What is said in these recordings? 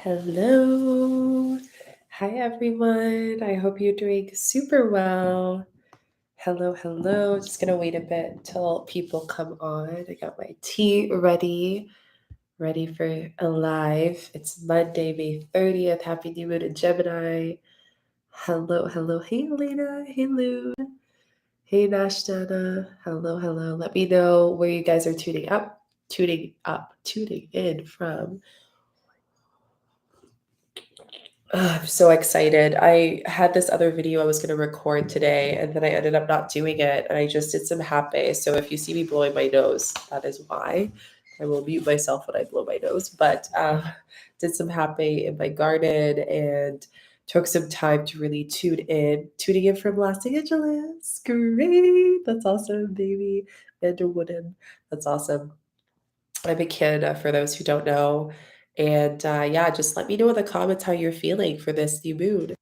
Hello. Hi, everyone. I hope you're doing super well. Hello, hello. Just gonna wait a bit till people come on. I got my tea ready for a live. It's Monday, May 30th. Happy New Moon in Gemini. Hello, hello. Hey, Elena. Hey, Lou. Hey, Nashtana. Hello, hello. Let me know where you guys are tuning in from. I'm so excited. I had this other video I was going to record today, and then I ended up not doing it. And I just did some hape. So if you see me blowing my nose, that is why. I will mute myself when I blow my nose. But did some hape in my garden and took some time to really tuning in from Los Angeles. Great. That's awesome, baby. And a wooden. That's awesome. I'm a kid, for those who don't know. And yeah, just let me know in the comments how you're feeling for this new moon.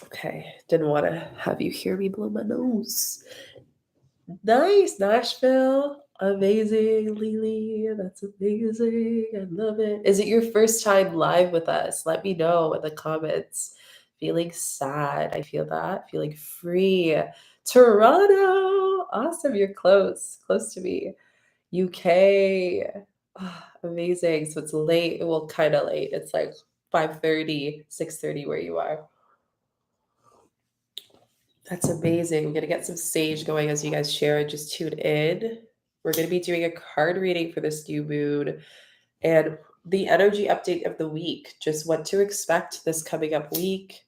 Okay, didn't want to have you hear me blow my nose. Nice, Nashville. Amazing, Lily. That's amazing. I love it. Is it your first time live with us? Let me know in the comments. Feeling sad. I feel that. Feeling free. Toronto. Awesome. You're close to me. UK. Ah, amazing. So it's late. Well, kind of late. It's like 5:30, 6:30 where you are. That's amazing. We're going to get some sage going as you guys share and just tune in. We're going to be doing a card reading for this new moon and the energy update of the week. Just what to expect this coming up week.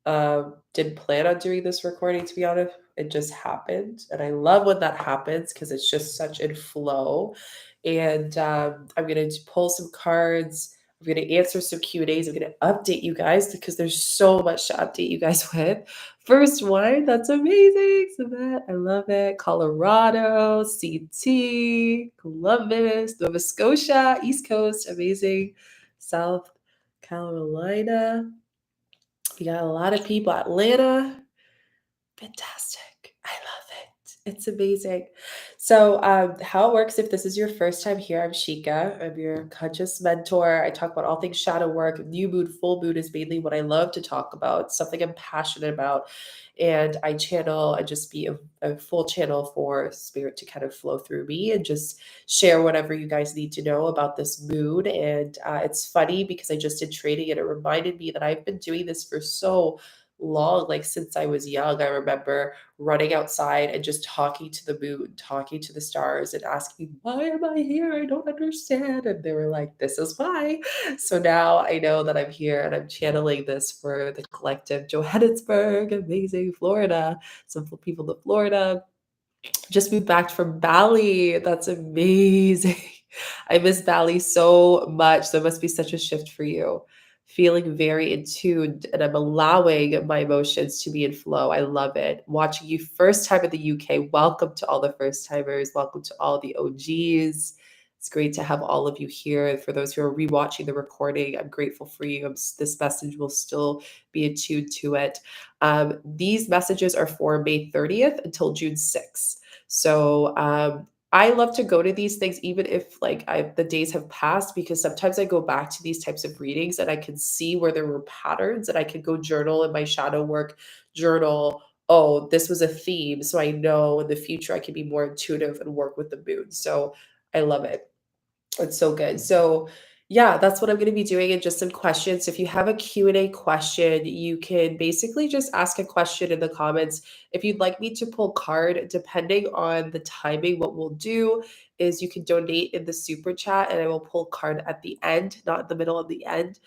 Didn't plan on doing this recording, to be honest. It just happened. And I love when that happens because it's just such in flow. And I'm going to pull some cards. I'm going to answer some Q&As. I'm going to update you guys because there's so much to update you guys with. First one, that's amazing. Savannah, I love it. Colorado, CT, Columbus, Nova Scotia, East Coast, amazing. South Carolina. We got a lot of people. Atlanta, fantastic. I love it. It's amazing. So, how it works if this is your first time here, I'm Shika. I'm your conscious mentor. I talk about all things shadow work. New moon, full moon is mainly what I love to talk about, something I'm passionate about. And I channel and just be a full channel for spirit to kind of flow through me and just share whatever you guys need to know about this moon. And it's funny because I just did training and it reminded me that I've been doing this for so long, like since I was young. I remember running outside and just talking to the moon, talking to the stars, and asking, why am I here? I don't understand. And they were like, this is why. So now I know that I'm here and I'm channeling this for the collective Johannesburg, amazing Florida, some people in Florida. Just moved back from Bali. That's amazing. I miss Bali so much. There must be such a shift for you. Feeling very in tune, and I'm allowing my emotions to be in flow. I love it. Watching you first time in the UK. Welcome to all the first timers. Welcome to all the OGs. It's great to have all of you here. For those who are rewatching the recording, I'm grateful for you. This message will still be attuned to it. These messages are for May 30th until June 6th. So I love to go to these things even if the days have passed, because sometimes I go back to these types of readings and I can see where there were patterns and I can go journal in my shadow work journal. Oh, this was a theme. So I know in the future I can be more intuitive and work with the moon. So I love it. It's so good. So yeah, that's what I'm going to be doing, and just some questions. If you have a Q&A question, you can basically just ask a question in the comments. If you'd like me to pull card, depending on the timing, what we'll do is you can donate in the super chat and I will pull card at the end, not in the middle of the end.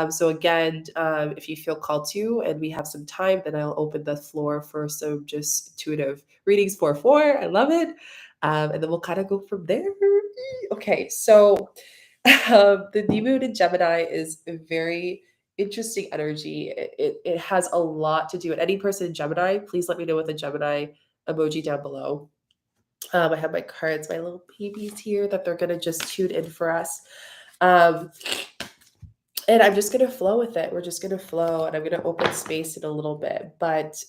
So again, if you feel called to and we have some time, then I'll open the floor for some just intuitive readings for 4. I love it. And then we'll kind of go from there. Okay, so the new moon in Gemini is a very interesting energy. It has a lot to do with any person in Gemini. Please let me know with a Gemini emoji down below. I have my cards, my little babies here that they're gonna just tune in for us. Um, and I'm just gonna flow with it. We're just gonna flow, and I'm gonna open space in a little bit. But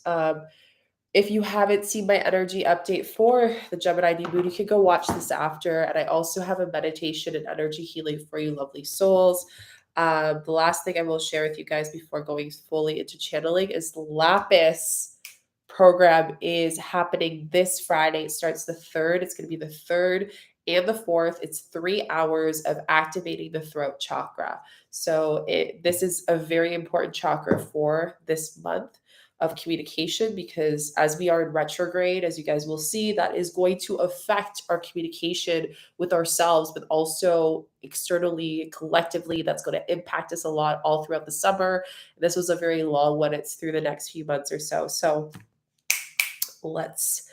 If you haven't seen my energy update for the Gemini new moon, you can go watch this after. And I also have a meditation and energy healing for you, lovely souls. The last thing I will share with you guys before going fully into channeling is the Lapis program is happening this Friday. It starts the 3rd. It's going to be the 3rd and the 4th. It's 3 hours of activating the throat chakra. So this is a very important chakra for this month of communication, because as we are in retrograde, as you guys will see, that is going to affect our communication with ourselves, but also externally, collectively. That's going to impact us a lot all throughout the summer. This was a very long one. It's through the next few months or so. So let's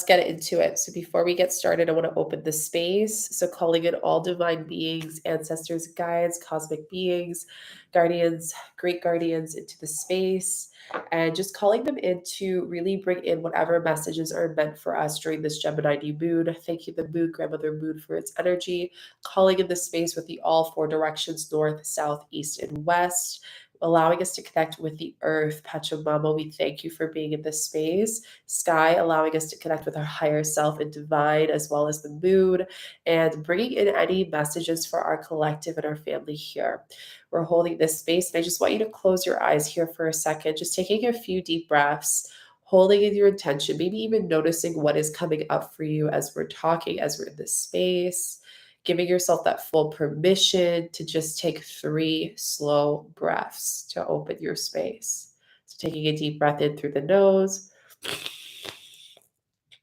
get into it. So before we get started, I want to open the space. So calling in all divine beings, ancestors, guides, cosmic beings, guardians, great guardians into the space, and just calling them in to really bring in whatever messages are meant for us during this Gemini new moon. Thank you, the moon, grandmother moon, for its energy. Calling in the space with the all four directions, north, south, east, and west, allowing us to connect with the earth. Pachamama, we thank you for being in this space. Sky, allowing us to connect with our higher self and divine, as well as the moon, and bringing in any messages for our collective and our family here. We're holding this space, and I just want you to close your eyes here for a second, just taking a few deep breaths, holding in your intention, maybe even noticing what is coming up for you as we're talking, as we're in this space, giving yourself that full permission to just take 3 slow breaths to open your space. So taking a deep breath in through the nose,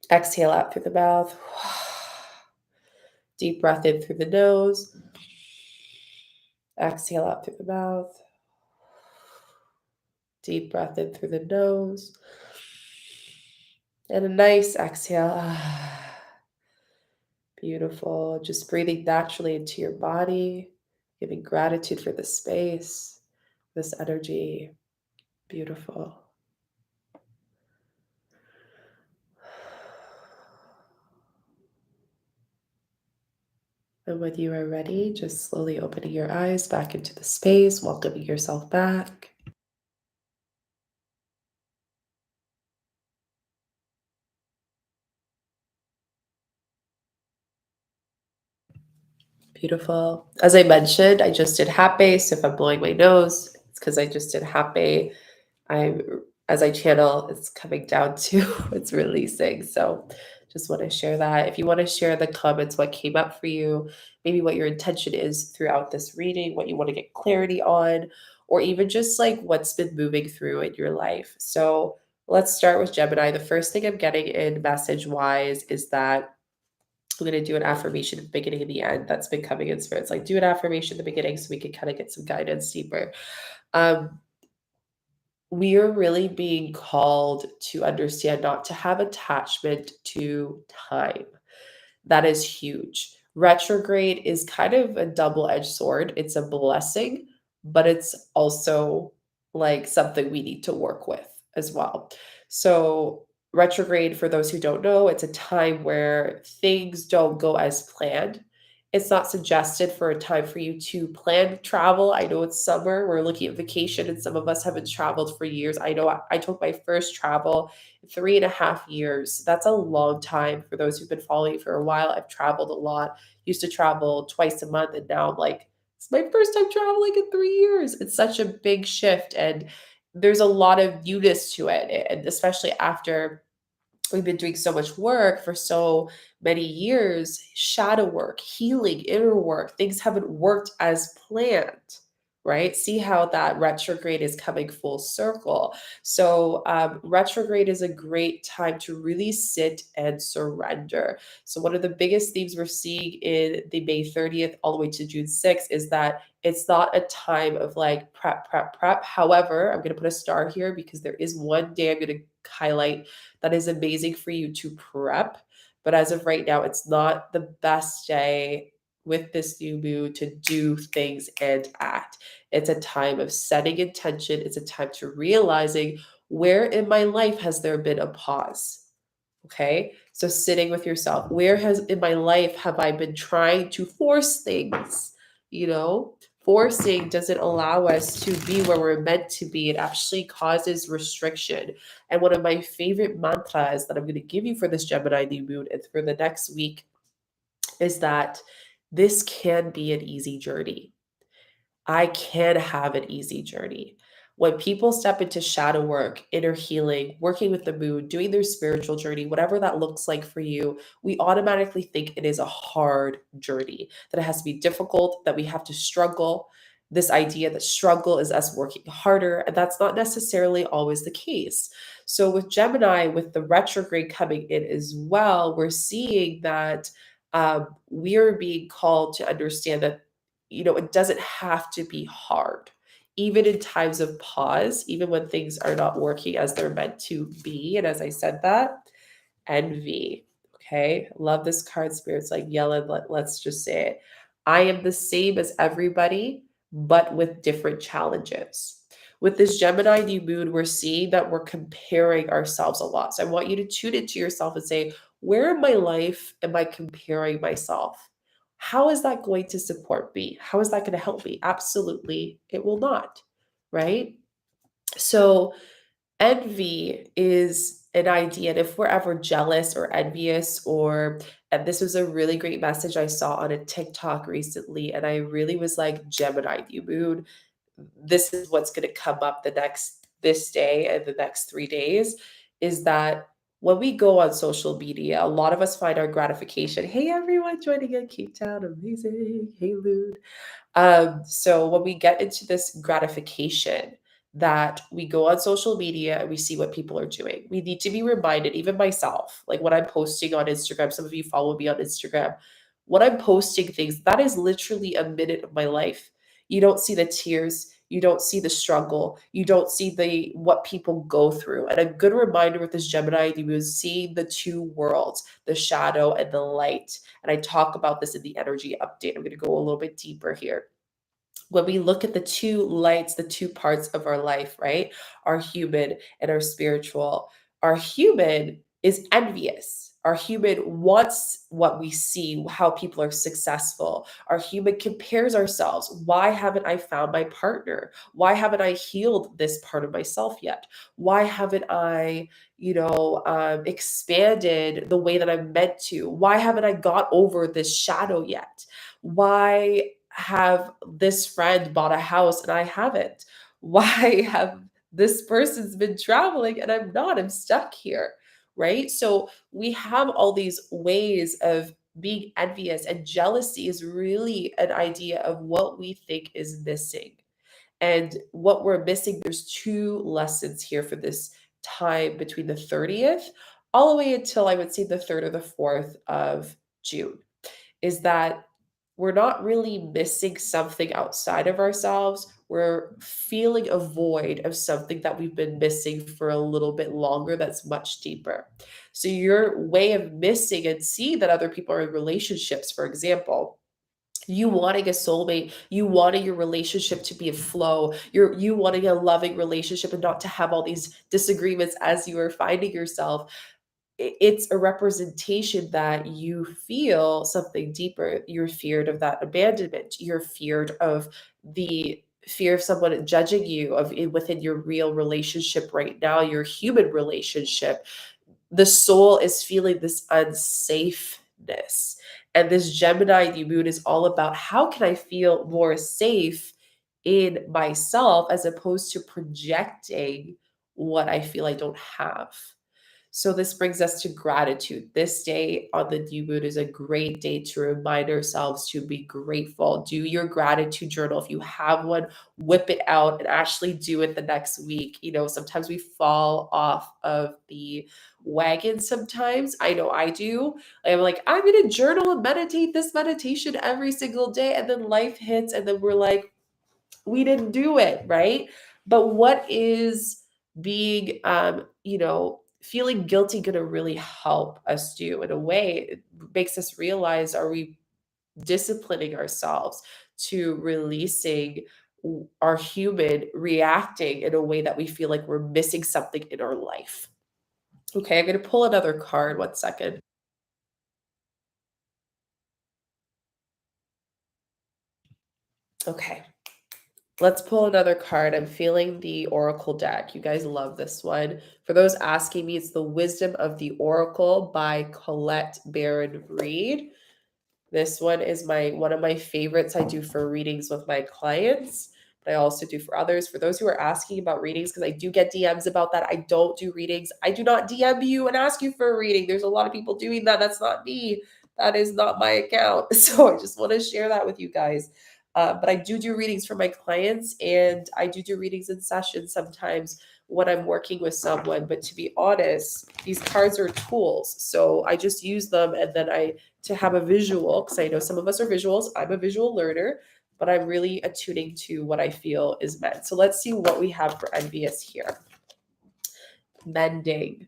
exhale out through the mouth. Deep breath in through the nose. Exhale out through the mouth. Deep breath in through the nose. And a nice exhale. Beautiful. Just breathing naturally into your body, giving gratitude for this space, this energy. Beautiful. And when you are ready, just slowly opening your eyes back into the space, welcoming yourself back. Beautiful. As I mentioned, I just did happy. So if I'm blowing my nose, it's because I just did happy. I'm as I channel, it's coming down to it's releasing. So just want to share that. If you want to share in the comments what came up for you, maybe what your intention is throughout this reading, what you want to get clarity on, or even just like what's been moving through in your life. So let's start with Gemini. The first thing I'm getting in message wise is that I'm going to do an affirmation at the beginning and the end. That's been coming in spirits. Like do an affirmation at the beginning so we can kind of get some guidance deeper. Um, we are really being called to understand not to have attachment to time. That is huge. Retrograde is kind of a double-edged sword. It's a blessing, but it's also like something we need to work with as well. So, retrograde, for those who don't know, it's a time where things don't go as planned. It's not suggested for a time for you to plan travel. I know it's summer, we're looking at vacation, and some of us haven't traveled for years. I know I took my first travel 3.5 years. That's a long time. For those who've been following for a while, I've traveled a lot. Used to travel twice a month, and now I'm like, it's my first time traveling in 3 years. It's such a big shift, and there's a lot of newness to it, and especially after we've been doing so much work for so many years, shadow work, healing, inner work, things haven't worked as planned, right? See how that retrograde is coming full circle. So, retrograde is a great time to really sit and surrender. So, one of the biggest themes we're seeing in the May 30th all the way to June 6th is that it's not a time of like prep, prep, prep. However, I'm going to put a star here because there is one day I'm going to highlight that is amazing for you to prep. But as of right now, it's not the best day with this new moon to do things and act. It's a time of setting intention. It's a time to realizing where in my life has there been a pause. Okay. So sitting with yourself, where has in my life have I been trying to force things, you know, Forcing doesn't allow us to be where we're meant to be. It actually causes restriction. And one of my favorite mantras that I'm going to give you for this Gemini new moon and for the next week is that this can be an easy journey. I can have an easy journey. When people step into shadow work, inner healing, working with the moon, doing their spiritual journey, whatever that looks like for you, we automatically think it is a hard journey, that it has to be difficult, that we have to struggle. This idea that struggle is us working harder, and that's not necessarily always the case. So, with Gemini, with the retrograde coming in as well, we're seeing that we're being called to understand that it doesn't have to be hard. Even in times of pause, even when things are not working as they're meant to be. And as I said that, envy. Okay. Love this card. Spirit's like yelling. Let's just say it. I am the same as everybody, but with different challenges. With this Gemini new moon, we're seeing that we're comparing ourselves a lot. So I want you to tune into yourself and say, where in my life am I comparing myself? How is that going to support me? How is that going to help me? Absolutely, it will not. Right. So, envy is an idea, and if we're ever jealous or envious, and this was a really great message I saw on a TikTok recently, and I really was like, Gemini new moon, this is what's going to come up this day and the next 3 days, is that when we go on social media, a lot of us find our gratification. Hey, everyone joining in Cape Town, amazing. Hey, Lou. So when we get into this gratification that we go on social media and we see what people are doing, we need to be reminded, even myself, like when I'm posting on Instagram, some of you follow me on Instagram, when I'm posting things, that is literally a minute of my life. You don't see the tears, you don't see the struggle, you don't see the what people go through. And a good reminder with this Gemini was seeing the two worlds, the shadow and the light. And I talk about this in the energy update. I'm going to go a little bit deeper here. When we look at the two lights, the two parts of our life, right? Our human and our spiritual. Our human is envious. Our human wants what we see, how people are successful. Our human compares ourselves. Why haven't I found my partner? Why haven't I healed this part of myself yet? Why haven't I, expanded the way that I'm meant to? Why haven't I got over this shadow yet? Why have this friend bought a house and I haven't? Why have this person's been traveling and I'm not? I'm stuck here, right? So we have all these ways of being envious, and jealousy is really an idea of what we think is missing. And what we're missing, there's two lessons here for this time between the 30th all the way until I would say the 3rd or the 4th of June, is that we're not really missing something outside of ourselves. We're feeling a void of something that we've been missing for a little bit longer that's much deeper. So, your way of missing and seeing that other people are in relationships, for example, you wanting a soulmate, you wanting your relationship to be a flow, you wanting a loving relationship and not to have all these disagreements as you are finding yourself, it's a representation that you feel something deeper. You're feared of that abandonment. You're feared of the fear of someone judging you within your real relationship right now, your human relationship. The soul is feeling this unsafeness. And this Gemini new moon is all about, how can I feel more safe in myself as opposed to projecting what I feel I don't have. So this brings us to gratitude. This day on the new moon is a great day to remind ourselves to be grateful. Do your gratitude journal. If you have one, whip it out and actually do it the next week. Sometimes we fall off of the wagon sometimes. I know I do. I'm like, I'm going to journal and meditate this meditation every single day. And then life hits, and then we're like, we didn't do it, right? But what is being feeling guilty going to really help us do? In a way, it makes us realize, are we disciplining ourselves to releasing our human reacting in a way that we feel like we're missing something in our life? Okay, I'm going to pull another card. 1 second. Okay. Let's pull another card. I'm feeling the Oracle deck. You guys love this one. For those asking me, it's the Wisdom of the Oracle by Colette Baron Reed. This one is one of my favorites I do for readings with my clients, but I also do for others. For those who are asking about readings, because I do get DMs about that, I don't do readings. I do not DM you and ask you for a reading. There's a lot of people doing that. That's not me. That is not my account. So I just want to share that with you guys. But I do readings for my clients, and I do readings in sessions sometimes when I'm working with someone. But to be honest, these cards are tools. So I just use them, and then to have a visual, because I know some of us are visuals. I'm a visual learner, but I'm really attuning to what I feel is meant. So let's see what we have for envious here. Mending.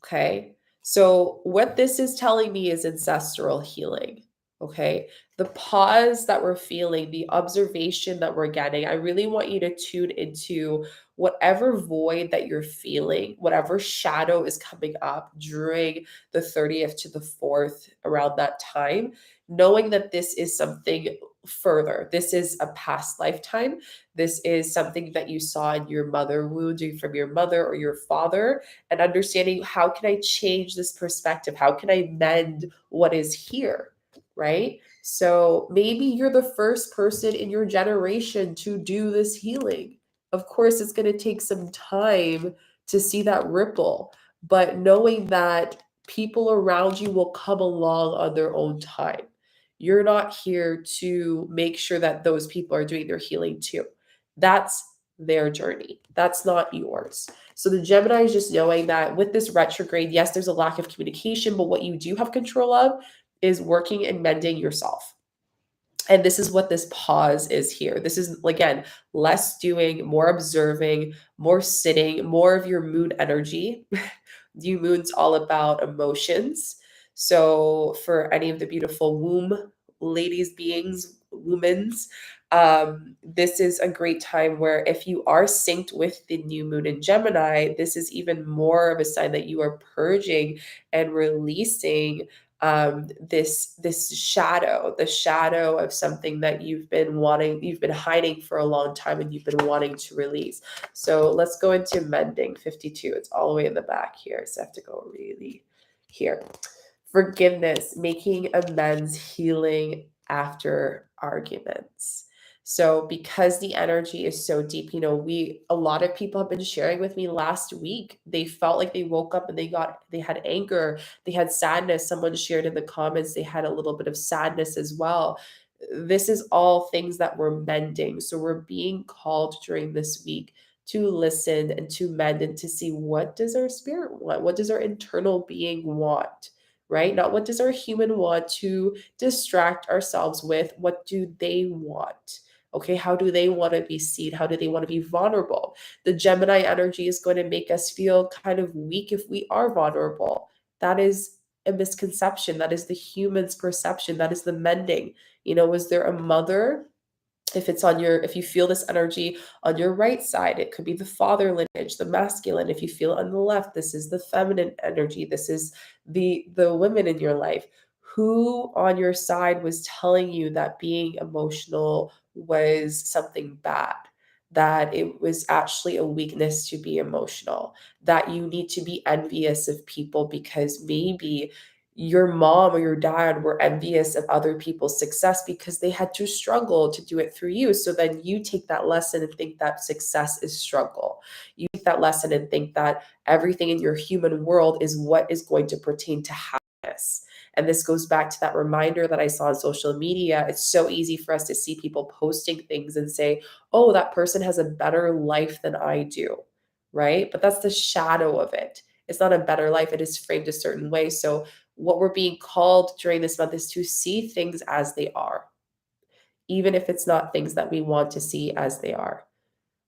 Okay. So what this is telling me is ancestral healing. Okay. The pause that we're feeling, the observation that we're getting, I really want you to tune into whatever void that you're feeling, whatever shadow is coming up during the 30th to the 4th, around that time, knowing that this is something further. This is a past lifetime. This is something that you saw in your mother wounding from your mother or your father, and understanding, how can I change this perspective? How can I mend what is here? Right? So maybe you're the first person in your generation to do this healing. Of course, it's going to take some time to see that ripple, but knowing that people around you will come along on their own time. You're not here to make sure that those people are doing their healing too. That's their journey. That's not yours. So the Gemini is just knowing that with this retrograde, yes, there's a lack of communication, but what you do have control of is working and mending yourself. And this is what this pause is here. This is, again, less doing, more observing, more sitting, more of your moon energy. New moon's all about emotions. So for any of the beautiful womb ladies, beings, womans, this is a great time where if you are synced with the new moon in Gemini, this is even more of a sign that you are purging and releasing this shadow, the shadow of something that you've been hiding for a long time, and you've been wanting to release. So let's go into mending 52. It's all the way in the back here, so I have to go really here. Forgiveness, making amends, healing after arguments. So because the energy is so deep, a lot of people have been sharing with me last week. They felt like they woke up and they had anger, they had sadness. Someone shared in the comments they had a little bit of sadness as well. This is all things that we're mending. So we're being called during this week to listen and to mend, and to see, what does our spirit want? What does our internal being want? Right? Not what does our human want to distract ourselves with. What do they want? Okay, how do they want to be seen? How do they want to be vulnerable? The Gemini energy is going to make us feel kind of weak if we are vulnerable. That is a misconception. That is the human's perception. That is the mending. Was there a mother? If you feel this energy on your right side, it could be the father lineage, the masculine. If you feel it on the left, this is the feminine energy. This is the women in your life. Who on your side was telling you that being emotional was something bad? That it was actually a weakness to be emotional, that you need to be envious of people because maybe your mom or your dad were envious of other people's success because they had to struggle to do it through you. So then you take that lesson and think that success is struggle. You take that lesson and think that everything in your human world is what is going to pertain to happiness. And this goes back to that reminder that I saw on social media. It's so easy for us to see people posting things and say, oh, that person has a better life than I do, right? But that's the shadow of it. It's not a better life. It is framed a certain way. So what we're being called during this month is to see things as they are, even if it's not things that we want to see as they are.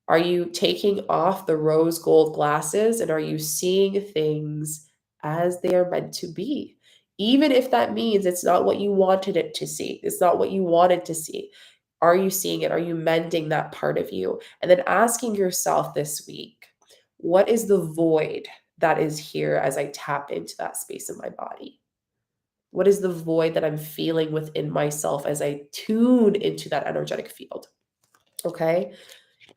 Are you taking off the rose gold glasses and are you seeing things as they are meant to be? Even if that means it's not what you wanted it to see, it's not what you wanted to see. Are you seeing it? Are you mending that part of you? And then asking yourself this week, what is the void that is here as I tap into that space in my body? What is the void that I'm feeling within myself as I tune into that energetic field? Okay.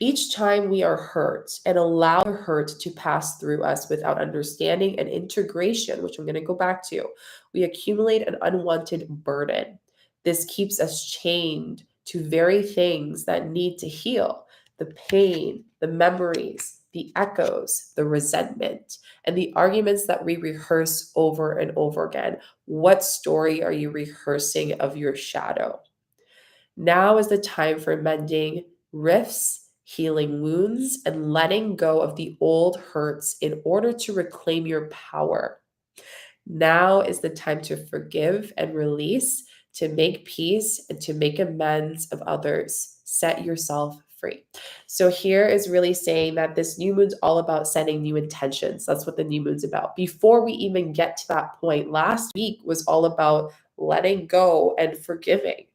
Each time we are hurt and allow the hurt to pass through us without understanding and integration, which I'm going to go back to, we accumulate an unwanted burden. This keeps us chained to very things that need to heal: the pain, the memories, the echoes, the resentment, and the arguments that we rehearse over and over again. What story are you rehearsing of your shadow? Now is the time for mending rifts, healing wounds, and letting go of the old hurts in order to reclaim your power. Now is the time to forgive and release, to make peace, and to make amends of others. Set yourself free. So, here is really saying that this new moon's all about setting new intentions. That's what the new moon's about. Before we even get to that point, last week was all about letting go and forgiving.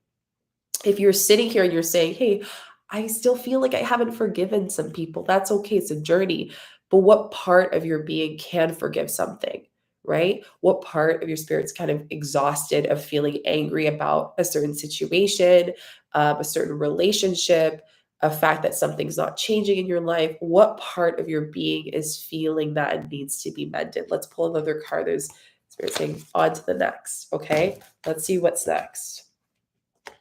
If you're sitting here and you're saying, hey, I still feel like I haven't forgiven some people, that's okay. It's a journey. But what part of your being can forgive something, right? What part of your spirit's kind of exhausted of feeling angry about a certain situation, a certain relationship, a fact that something's not changing in your life? What part of your being is feeling that and needs to be mended? Let's pull another card. There's spirit saying on to the next. Okay, let's see what's next.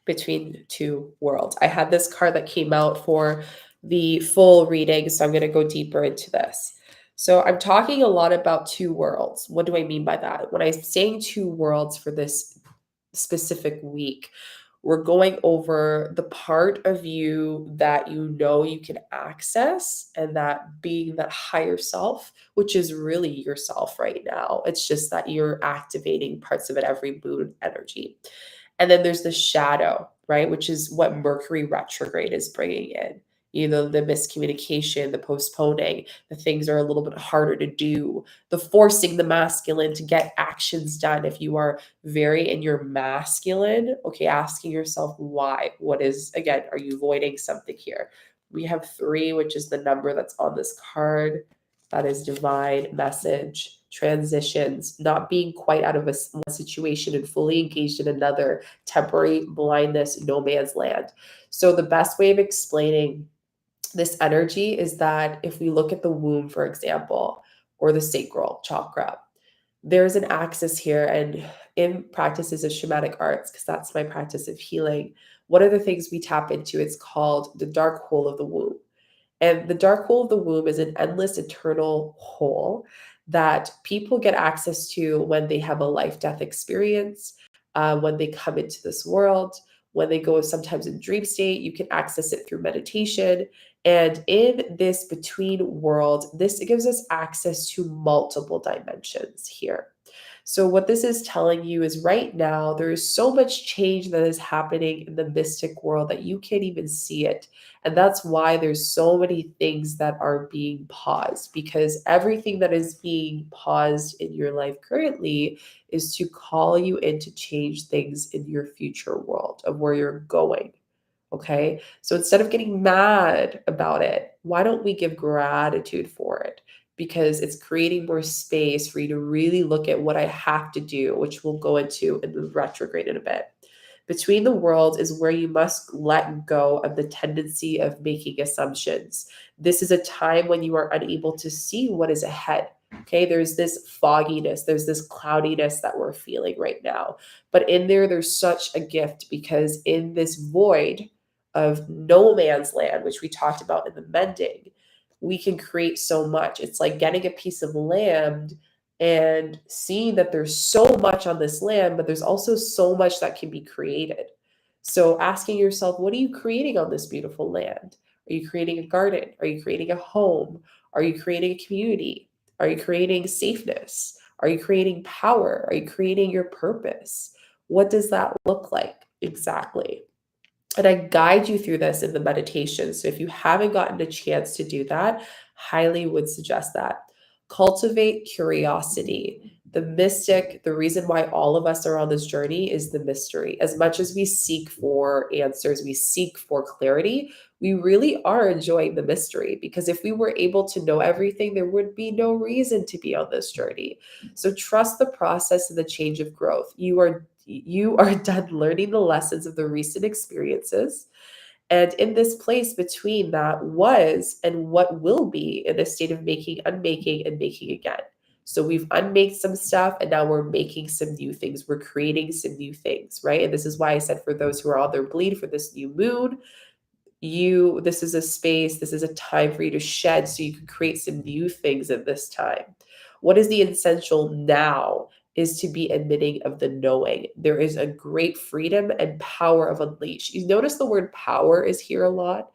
Between two worlds. I had this card that came out for the full reading, so I'm going to go deeper into this. So I'm talking a lot about two worlds. What do I mean by that? When I'm saying two worlds for this specific week, we're going over the part of you that you know you can access, and that being that higher self, which is really yourself right now. It's just that you're activating parts of it every moon energy. And then there's the shadow, right? Which is what Mercury retrograde is bringing in. The miscommunication, the postponing, the things are a little bit harder to do, the forcing the masculine to get actions done. If you are very in your masculine, okay, asking yourself why. What is, again, are you avoiding something here? We have 3, which is the number that's on this card. That is divine message, transitions, not being quite out of one situation and fully engaged in another, temporary blindness, no man's land. So the best way of explaining this energy is that if we look at the womb, for example, or the sacral chakra, there's an axis here. And in practices of shamanic arts, because that's my practice of healing, one of the things we tap into, it's called the dark hole of the womb. And the dark hole of the womb is an endless, eternal hole that people get access to when they have a life death experience, when they come into this world, when they go sometimes in dream state. You can access it through meditation. And in this between world, this gives us access to multiple dimensions here. So, what this is telling you is right now, there is so much change that is happening in the mystic world that you can't even see it. And that's why there's so many things that are being paused, because everything that is being paused in your life currently is to call you in to change things in your future world of where you're going. Okay. So instead of getting mad about it, why don't we give gratitude for it? Because it's creating more space for you to really look at what I have to do, which we'll go into in the retrograde in a bit. Between the worlds is where you must let go of the tendency of making assumptions. This is a time when you are unable to see what is ahead. Okay, there's this fogginess, there's this cloudiness that we're feeling right now. But in there, there's such a gift, because in this void of no man's land, which we talked about in the mending, we can create so much. It's like getting a piece of land and seeing that there's so much on this land, but there's also so much that can be created. So asking yourself, what are you creating on this beautiful land? Are you creating a garden? Are you creating a home? Are you creating a community? Are you creating safeness? Are you creating power? Are you creating your purpose? What does that look like exactly? And I guide you through this in the meditation. So if you haven't gotten a chance to do that, highly would suggest that. Cultivate curiosity. The mystic, the reason why all of us are on this journey is the mystery. As much as we seek for answers, we seek for clarity, we really are enjoying the mystery, because if we were able to know everything, there would be no reason to be on this journey. So trust the process and the change of growth. You are done learning the lessons of the recent experiences, And in this place between that was and what will be in a state of making, unmaking, and making again. So we've unmade some stuff and now we're making some new things. We're creating some new things, right? And this is why I said for those who are on their bleed for this new moon, this is a space, this is a time for you to shed so you can create some new things at this time. What is the essential now is to be admitting of the knowing. There is a great freedom and power of unleash. You notice the word power is here a lot.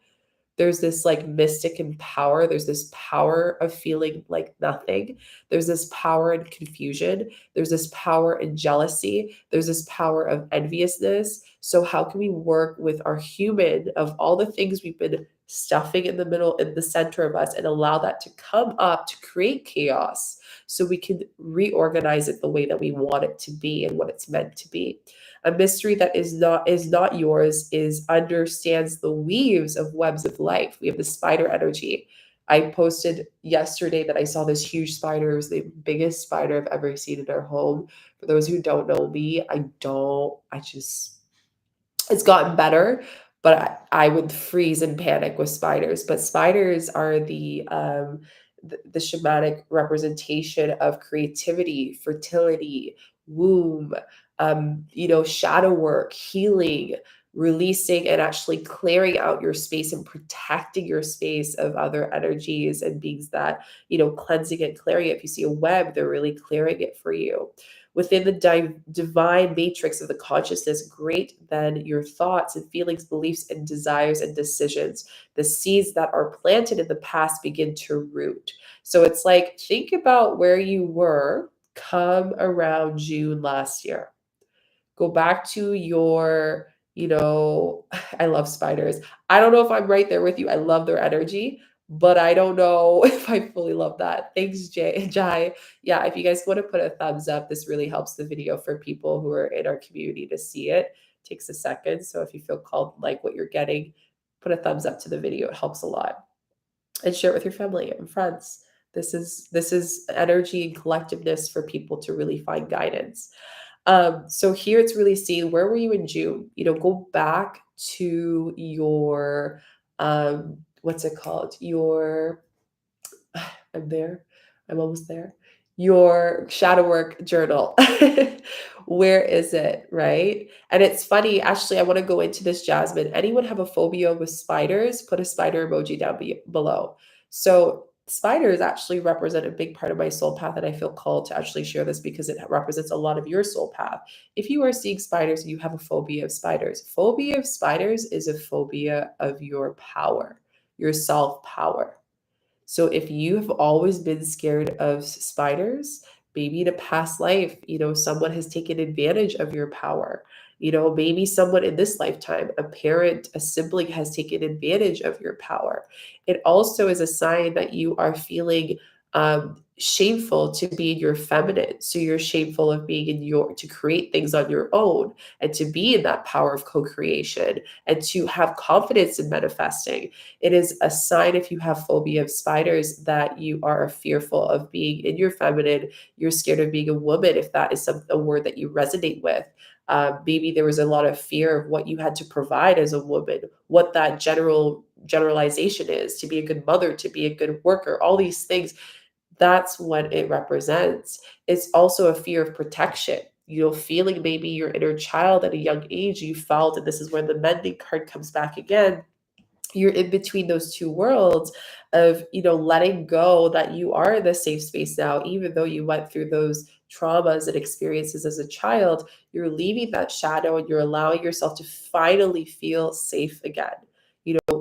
There's this like mystic and power. There's this power of feeling like nothing. There's this power in confusion. There's this power in jealousy. There's this power of enviousness. So, how can we work with our human of all the things we've been stuffing in the middle, in the center of us, and allow that to come up to create chaos so we can reorganize it the way that we want it to be and what it's meant to be? A mystery that is not yours is understands the weaves of webs of life. We have the spider energy. I posted yesterday that I saw this huge spider. It was the biggest spider I've ever seen in our home. For those who don't know me, it's gotten better, but I would freeze and panic with spiders. But spiders are the shamanic representation of creativity, fertility, womb, shadow work, healing, releasing, and actually clearing out your space and protecting your space of other energies and beings that, cleansing and clearing it. If you see a web, they're really clearing it for you within the divine matrix of the consciousness. Great then your thoughts and feelings, beliefs and desires and decisions, the seeds that are planted in the past begin to root. So it's like, think about where you were come around June last year. Go back to I love spiders. I don't know if I'm right there with you. I love their energy, but I don't know if I fully love that. Thanks, Jai. Yeah, if you guys want to put a thumbs up, this really helps the video for people who are in our community to see it. Takes a second. So if you feel called, like what you're getting, put a thumbs up to the video. It helps a lot. And share it with your family and friends. This is energy and collectiveness for people to really find guidance. So here it's really seeing where were you in June? Go back to your what's it called? I'm there. I'm almost there. Your shadow work journal. Where is it? Right. And it's funny, actually, I want to go into this, Jasmine. Anyone have a phobia with spiders? Put a spider emoji down below. So spiders actually represent a big part of my soul path, and I feel called to actually share this because it represents a lot of your soul path. If you are seeing spiders and you have a phobia of spiders is a phobia of your power, your self power. So if you have always been scared of spiders, maybe in a past life, someone has taken advantage of your power. Maybe someone in this lifetime, a parent, a sibling has taken advantage of your power. It also is a sign that you are feeling shameful to be in your feminine. So you're shameful of being to create things on your own and to be in that power of co-creation and to have confidence in manifesting. It is a sign, if you have phobia of spiders, that you are fearful of being in your feminine. You're scared of being a woman, if that is a word that you resonate with. Maybe there was a lot of fear of what you had to provide as a woman, what that generalization is, to be a good mother, to be a good worker, all these things. That's what it represents. It's also a fear of protection. Feeling maybe your inner child at a young age, you felt, and this is where the Mending card comes back again, you're in between those two worlds of letting go that you are in the safe space now, even though you went through those traumas and experiences as a child. You're leaving that shadow and you're allowing yourself to finally feel safe again.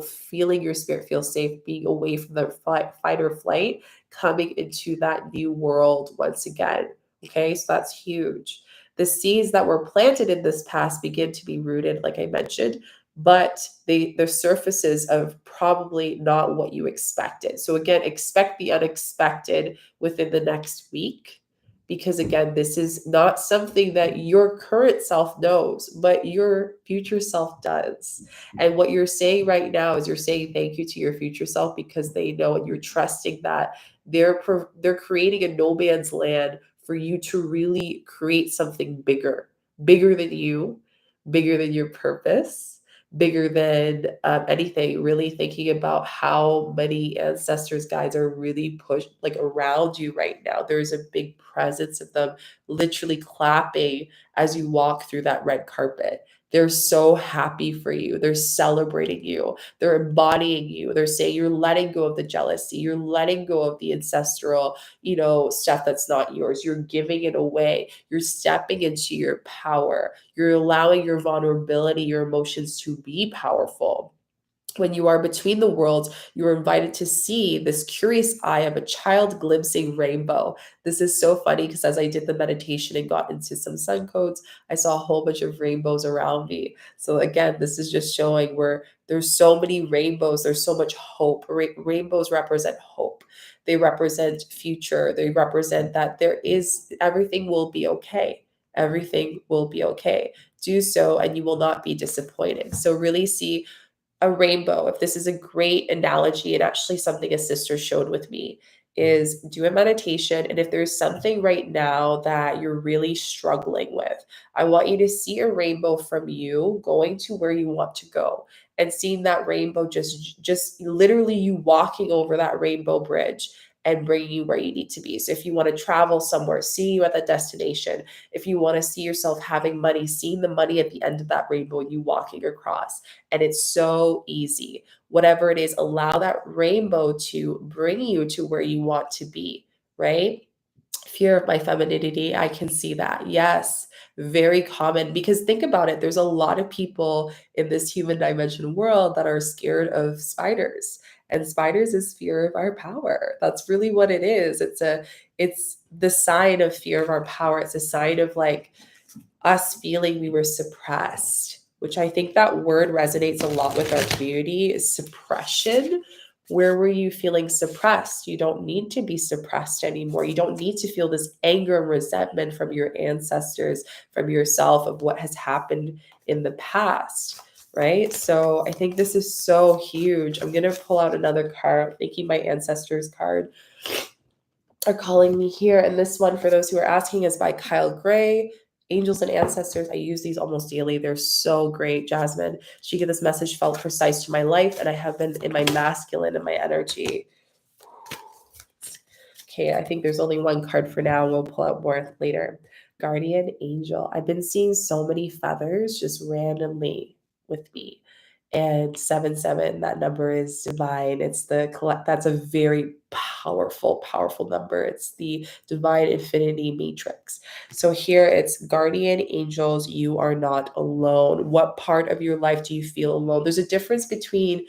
Feeling your spirit feel safe, being away from the fight or flight, coming into that new world once again. Okay, so that's huge. The seeds that were planted in this past begin to be rooted, like I mentioned, but the surfaces of probably not what you expected. So again, expect the unexpected within the next week, because again, this is not something that your current self knows, but your future self does. And what you're saying right now is you're saying thank you to your future self, because they know and you're trusting that they're creating a no man's land for you to really create something bigger than you, bigger than your purpose, bigger than anything, really thinking about how many ancestors guides are really pushed like around you right now. There's a big presence of them literally clapping as you walk through that red carpet. They're so happy for you. They're celebrating you. They're embodying you. They're saying you're letting go of the jealousy. You're letting go of the ancestral, stuff that's not yours. You're giving it away. You're stepping into your power. You're allowing your vulnerability, your emotions to be powerful. When you are between the worlds, you are invited to see this curious eye of a child glimpsing rainbow. This is so funny because as I did the meditation and got into some sun codes, I saw a whole bunch of rainbows around me. So again, this is just showing where there's so many rainbows, there's so much hope. Rainbows represent hope. They represent future. They represent that everything will be okay. Everything will be okay. Do so and you will not be disappointed. So really see a rainbow, if this is a great analogy and actually something a sister showed with me, is do a meditation. And if there's something right now that you're really struggling with, I want you to see a rainbow from you going to where you want to go and seeing that rainbow, just literally you walking over that rainbow bridge and bringing you where you need to be. So if you want to travel somewhere, see you at that destination. If you want to see yourself having money, seeing the money at the end of that rainbow, you walking across. And it's so easy. Whatever it is, allow that rainbow to bring you to where you want to be, right? Fear of my femininity, I can see that. Yes, very common. Because think about it, there's a lot of people in this human dimension world that are scared of spiders. And spiders is fear of our power. That's really what it is. It's the sign of fear of our power. It's a sign of like us feeling we were suppressed, which I think that word resonates a lot with our community, is suppression. Where were you feeling suppressed? You don't need to be suppressed anymore. You don't need to feel this anger and resentment from your ancestors, from yourself, of what has happened in the past, right? So I think this is so huge. I'm going to pull out another card, thinking my ancestors card are calling me here. And this one, for those who are asking, is by Kyle Gray. Angels and Ancestors. I use these almost daily. They're so great. Jasmine, Shika, this message felt precise to my life, and I have been in my masculine and my energy. Okay, I think there's only one card for now. We'll pull out more later. Guardian Angel. I've been seeing so many feathers just randomly with me. And 77, that number is divine. It's that's a very powerful number. It's the divine infinity matrix. So here it's guardian angels, you are not alone. What part of your life do you feel alone? There's a difference between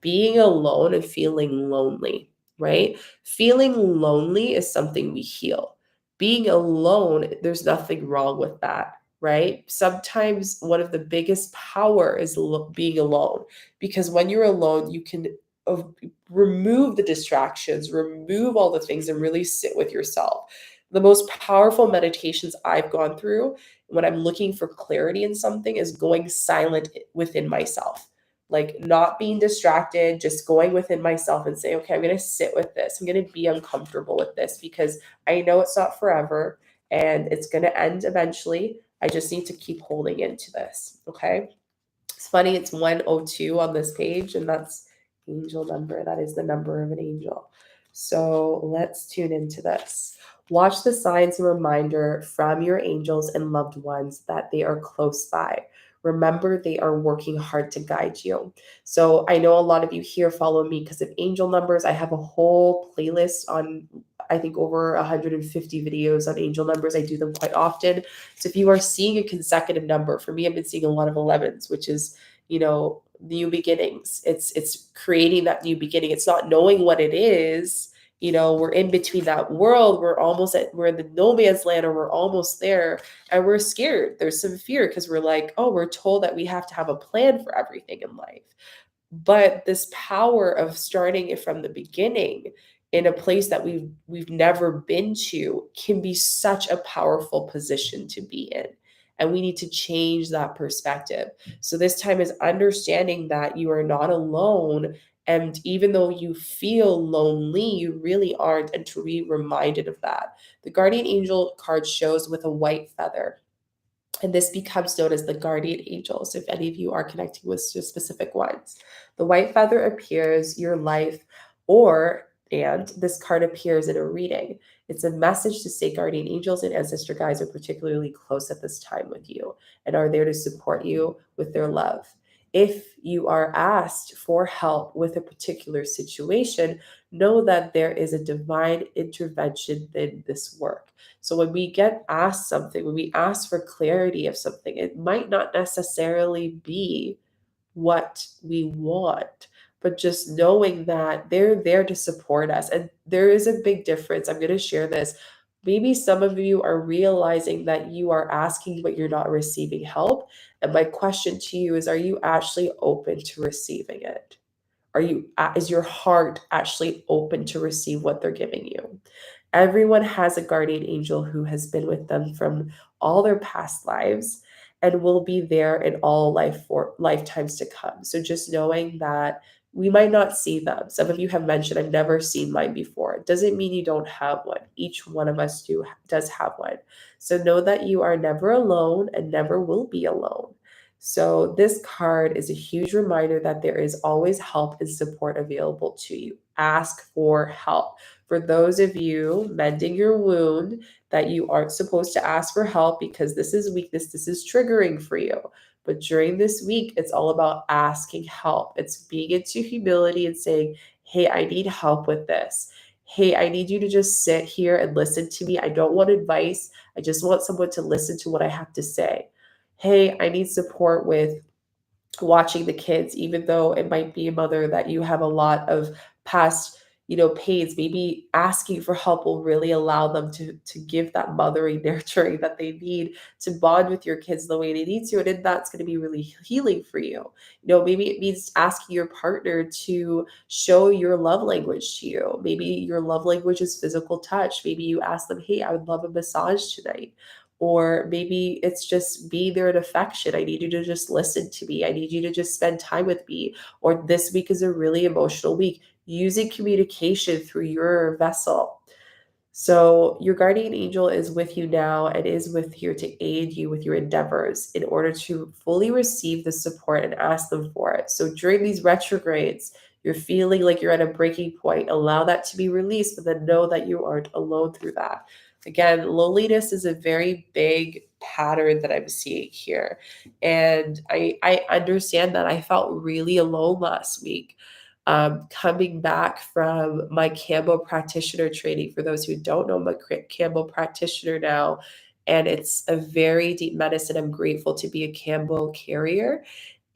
being alone and feeling lonely, right? Feeling lonely is something we heal. Being alone, there's nothing wrong with that, right? Sometimes one of the biggest power is being alone, because when you're alone, you can uh, remove the distractions, remove all the things, and really sit with yourself. The most powerful meditations I've gone through when I'm looking for clarity in something is going silent within myself, like not being distracted, just going within myself and say, okay, I'm going to sit with this. I'm going to be uncomfortable with this because I know it's not forever and it's going to end eventually. I just need to keep holding into this. Okay. It's funny. It's 102 on this page, and that's angel number. That is the number of an angel. So let's tune into this. Watch the signs and reminder from your angels and loved ones that they are close by. Remember, they are working hard to guide you. So I know a lot of you here follow me because of angel numbers. I have a whole playlist on, I think, over 150 videos on angel numbers. I do them quite often. So if you are seeing a consecutive number, for me, I've been seeing a lot of 11s, which is, new beginnings. It's creating that new beginning. It's not knowing what it is. We're in between that world. We're in the no man's land, or we're almost there, and we're scared. There's some fear because we're like, oh, we're told that we have to have a plan for everything in life. But this power of starting it from the beginning in a place that we've never been to can be such a powerful position to be in. And we need to change that perspective. So this time is understanding that you are not alone. And even though you feel lonely, you really aren't. And to be reminded of that. The guardian angel card shows with a white feather. And this becomes known as the guardian angels, if any of you are connecting with specific ones. The white feather appears, your life, and this card appears in a reading. It's a message to say guardian angels and ancestor guides are particularly close at this time with you and are there to support you with their love. If you are asked for help with a particular situation, know that there is a divine intervention in this work. So when we get asked something, when we ask for clarity of something, it might not necessarily be what we want, but just knowing that they're there to support us. And there is a big difference. I'm going to share this. Maybe some of you are realizing that you are asking, but you're not receiving help. And my question to you is, are you actually open to receiving it? Is your heart actually open to receive what they're giving you? Everyone has a guardian angel who has been with them from all their past lives and will be there in all lifetimes to come. So just knowing that we might not see them. Some of you have mentioned, I've never seen mine before. It doesn't mean you don't have one. Each one of us does have one. So know that you are never alone and never will be alone. So this card is a huge reminder that there is always help and support available to you. Ask for help. For those of you mending your wound, that you aren't supposed to ask for help because this is weakness, this is triggering for you. But during this week, it's all about asking help. It's being into humility and saying, hey, I need help with this. Hey, I need you to just sit here and listen to me. I don't want advice. I just want someone to listen to what I have to say. Hey, I need support with watching the kids, even though it might be a mother that you have a lot of past, pains. Maybe asking for help will really allow them to give that mothering nurturing that they need to bond with your kids the way they need to. And then that's going to be really healing for you. Maybe it means asking your partner to show your love language to you. Maybe your love language is physical touch. Maybe you ask them, hey, I would love a massage tonight. Or maybe it's just being there in affection. I need you to just listen to me. I need you to just spend time with me. Or this week is a really emotional week. Using communication through your vessel. So your guardian angel is with you now and is with here to aid you with your endeavors in order to fully receive the support and ask them for it. So during these retrogrades, you're feeling like you're at a breaking point. Allow that to be released, but then know that you aren't alone through that. Again, loneliness is a very big pattern that I'm seeing here. And I understand that I felt really alone last week. Coming back from my Campbell practitioner training. For those who don't know, I'm a Campbell practitioner now, and it's a very deep medicine. I'm grateful to be a Campbell carrier.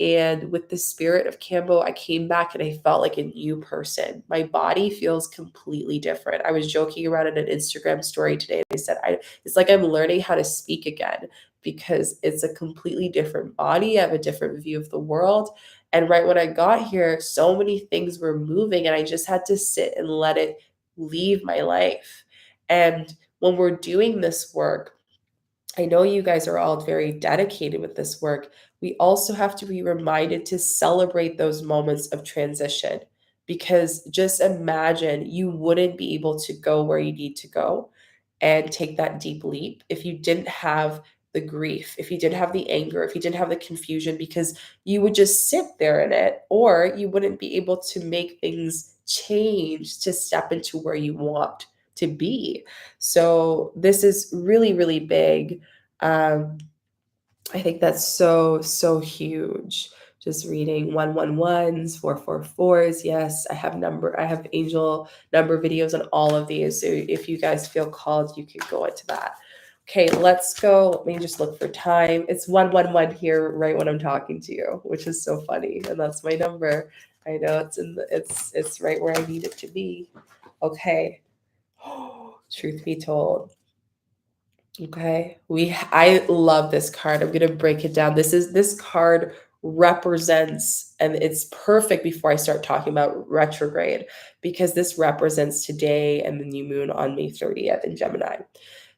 And with the spirit of Campbell, I came back and I felt like a new person. My body feels completely different. I was joking around in an Instagram story today. I said, it's like I'm learning how to speak again because it's a completely different body. I have a different view of the world. And right when I got here, so many things were moving and I just had to sit and let it leave my life. And when we're doing this work, I know you guys are all very dedicated with this work. We also have to be reminded to celebrate those moments of transition because just imagine you wouldn't be able to go where you need to go and take that deep leap if you didn't have the grief, if you didn't have the anger, if you didn't have the confusion, because you would just sit there in it, or you wouldn't be able to make things change to step into where you want to be. So this is really, really big. Um, I think that's so, so huge. Just reading 111s, 444s. Yes, I have angel number videos on all of these. So if you guys feel called, you can go into that. Okay, let's go. Let me just look for time. It's 111 here right when I'm talking to you, which is so funny. And that's my number. I know it's right where I need it to be. Okay. Truth be told. Okay. I love this card. I'm going to break it down. This card represents, and it's perfect before I start talking about retrograde, because this represents today and the new moon on May 30th in Gemini.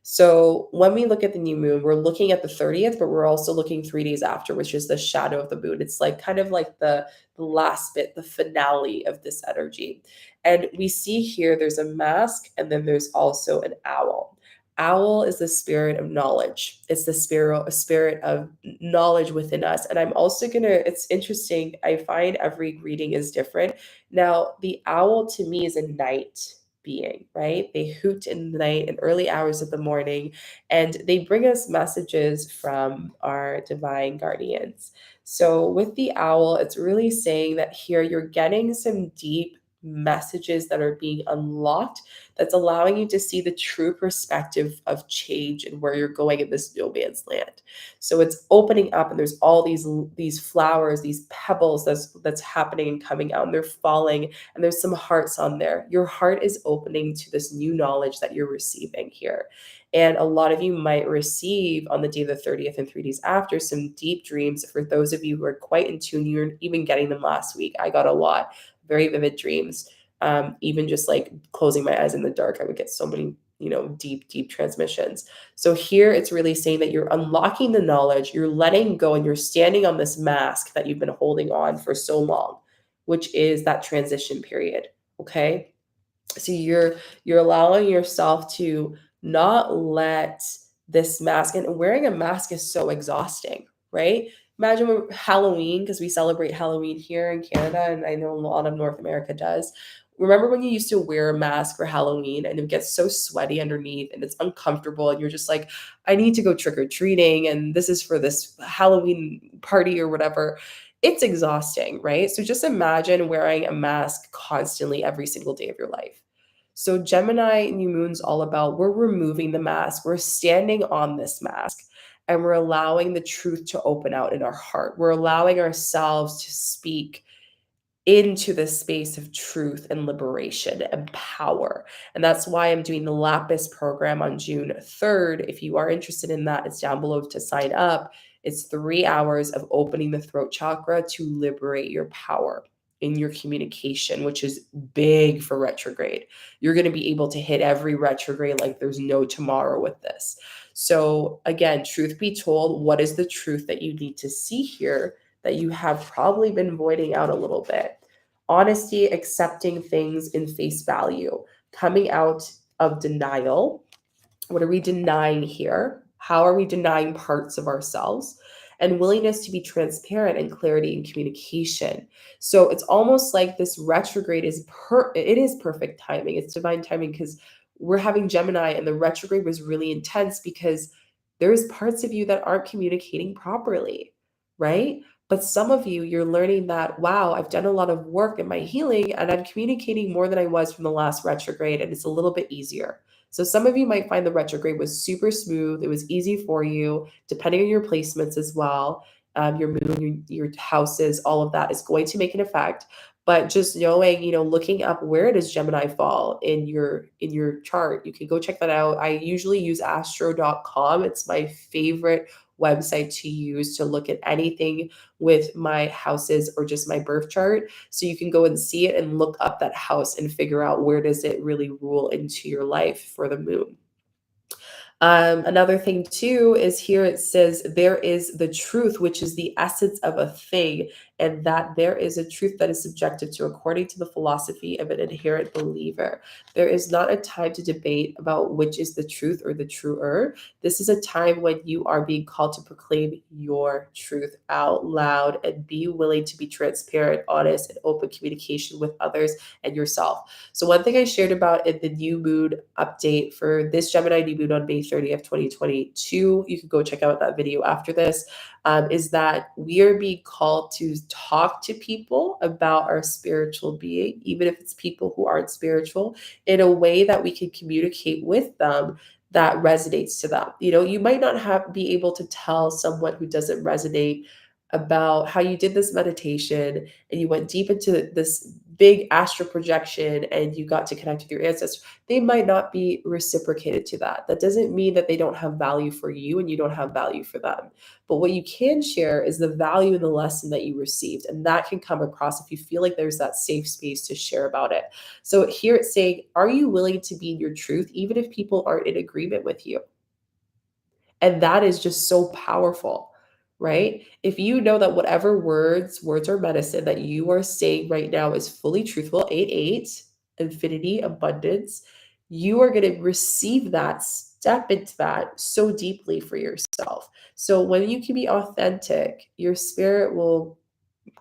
So when we look at the new moon, we're looking at the 30th, but we're also looking 3 days after, which is the shadow of the moon. It's like kind of like the last bit, the finale of this energy. And we see here there's a mask and then there's also an owl. Owl is the spirit of knowledge. It's the spirit of knowledge within us. And I'm also gonna, it's interesting, I find every reading is different. Now, the owl to me is a night being, right? They hoot in the night and early hours of the morning, and they bring us messages from our divine guardians. So with the owl, it's really saying that here you're getting some deep messages that are being unlocked, that's allowing you to see the true perspective of change and where you're going in this no man's land. So it's opening up, and there's all these flowers, these pebbles that's happening and coming out, and they're falling, and there's some hearts on there. Your heart is opening to this new knowledge that you're receiving here. And a lot of you might receive on the day of the 30th and 3 days after some deep dreams. For those of you who are quite in tune, you're even getting them last week. I got a lot, very vivid dreams. Even just like closing my eyes in the dark, I would get so many, deep transmissions. So here it's really saying that you're unlocking the knowledge, you're letting go, and you're standing on this mask that you've been holding on for so long, which is that transition period. Okay. So you're allowing yourself to not let this mask, and wearing a mask is so exhausting, right? Imagine Halloween, because we celebrate Halloween here in Canada, and I know a lot of North America does. Remember when you used to wear a mask for Halloween and it gets so sweaty underneath and it's uncomfortable, and you're just like, I need to go trick or treating, and this is for this Halloween party or whatever. It's exhausting, right? So just imagine wearing a mask constantly every single day of your life. So Gemini new moon's all about, we're removing the mask, we're standing on this mask, and we're allowing the truth to open out in our heart. We're allowing ourselves to speak into the space of truth and liberation and power. And that's why I'm doing the Lapis program on June 3rd. If you are interested in that, it's down below to sign up. It's 3 hours of opening the throat chakra to liberate your power in your communication, which is big for retrograde. You're going to be able to hit every retrograde like there's no tomorrow with this. So again, truth be told, what is the truth that you need to see here that you have probably been voiding out a little bit? Honesty, accepting things in face value, coming out of denial. What are we denying here? How are we denying parts of ourselves? And willingness to be transparent and clarity in communication. So it's almost like this retrograde it is perfect timing. It's divine timing, because we're having Gemini, and the retrograde was really intense because there's parts of you that aren't communicating properly, right? But some of you, you're learning that, wow, I've done a lot of work in my healing and I'm communicating more than I was from the last retrograde, and it's a little bit easier. So some of you might find the retrograde was super smooth. It was easy for you, depending on your placements as well. Your moon, your houses, all of that is going to make an effect. But just knowing, looking up where does Gemini fall in your chart, you can go check that out. I usually use astro.com. It's my favorite website to use to look at anything with my houses or just my birth chart. So you can go and see it and look up that house and figure out where does it really rule into your life for the moon. Another thing too is here it says there is the truth, which is the essence of a thing, and that there is a truth that is subjective to according to the philosophy of an adherent believer. There is not a time to debate about which is the truth or the truer. This is a time when you are being called to proclaim your truth out loud and be willing to be transparent, honest, and open communication with others and yourself. So one thing I shared about in the new moon update for this Gemini new moon on May 30th, 2022, you can go check out that video after this, is that we are being called to talk to people about our spiritual being, even if it's people who aren't spiritual, in a way that we can communicate with them that resonates to them. You might not be able to tell someone who doesn't resonate about how you did this meditation and you went deep into this big astral projection and you got to connect with your ancestors. They might not be reciprocated to that. That doesn't mean that they don't have value for you and you don't have value for them. But what you can share is the value and the lesson that you received. And that can come across if you feel like there's that safe space to share about it. So here it's saying, are you willing to be in your truth, even if people aren't in agreement with you? And that is just so powerful, right? If you know that whatever words are medicine that you are saying right now is fully truthful, 8, infinity, abundance, you are going to receive that step into that so deeply for yourself. So when you can be authentic, your spirit will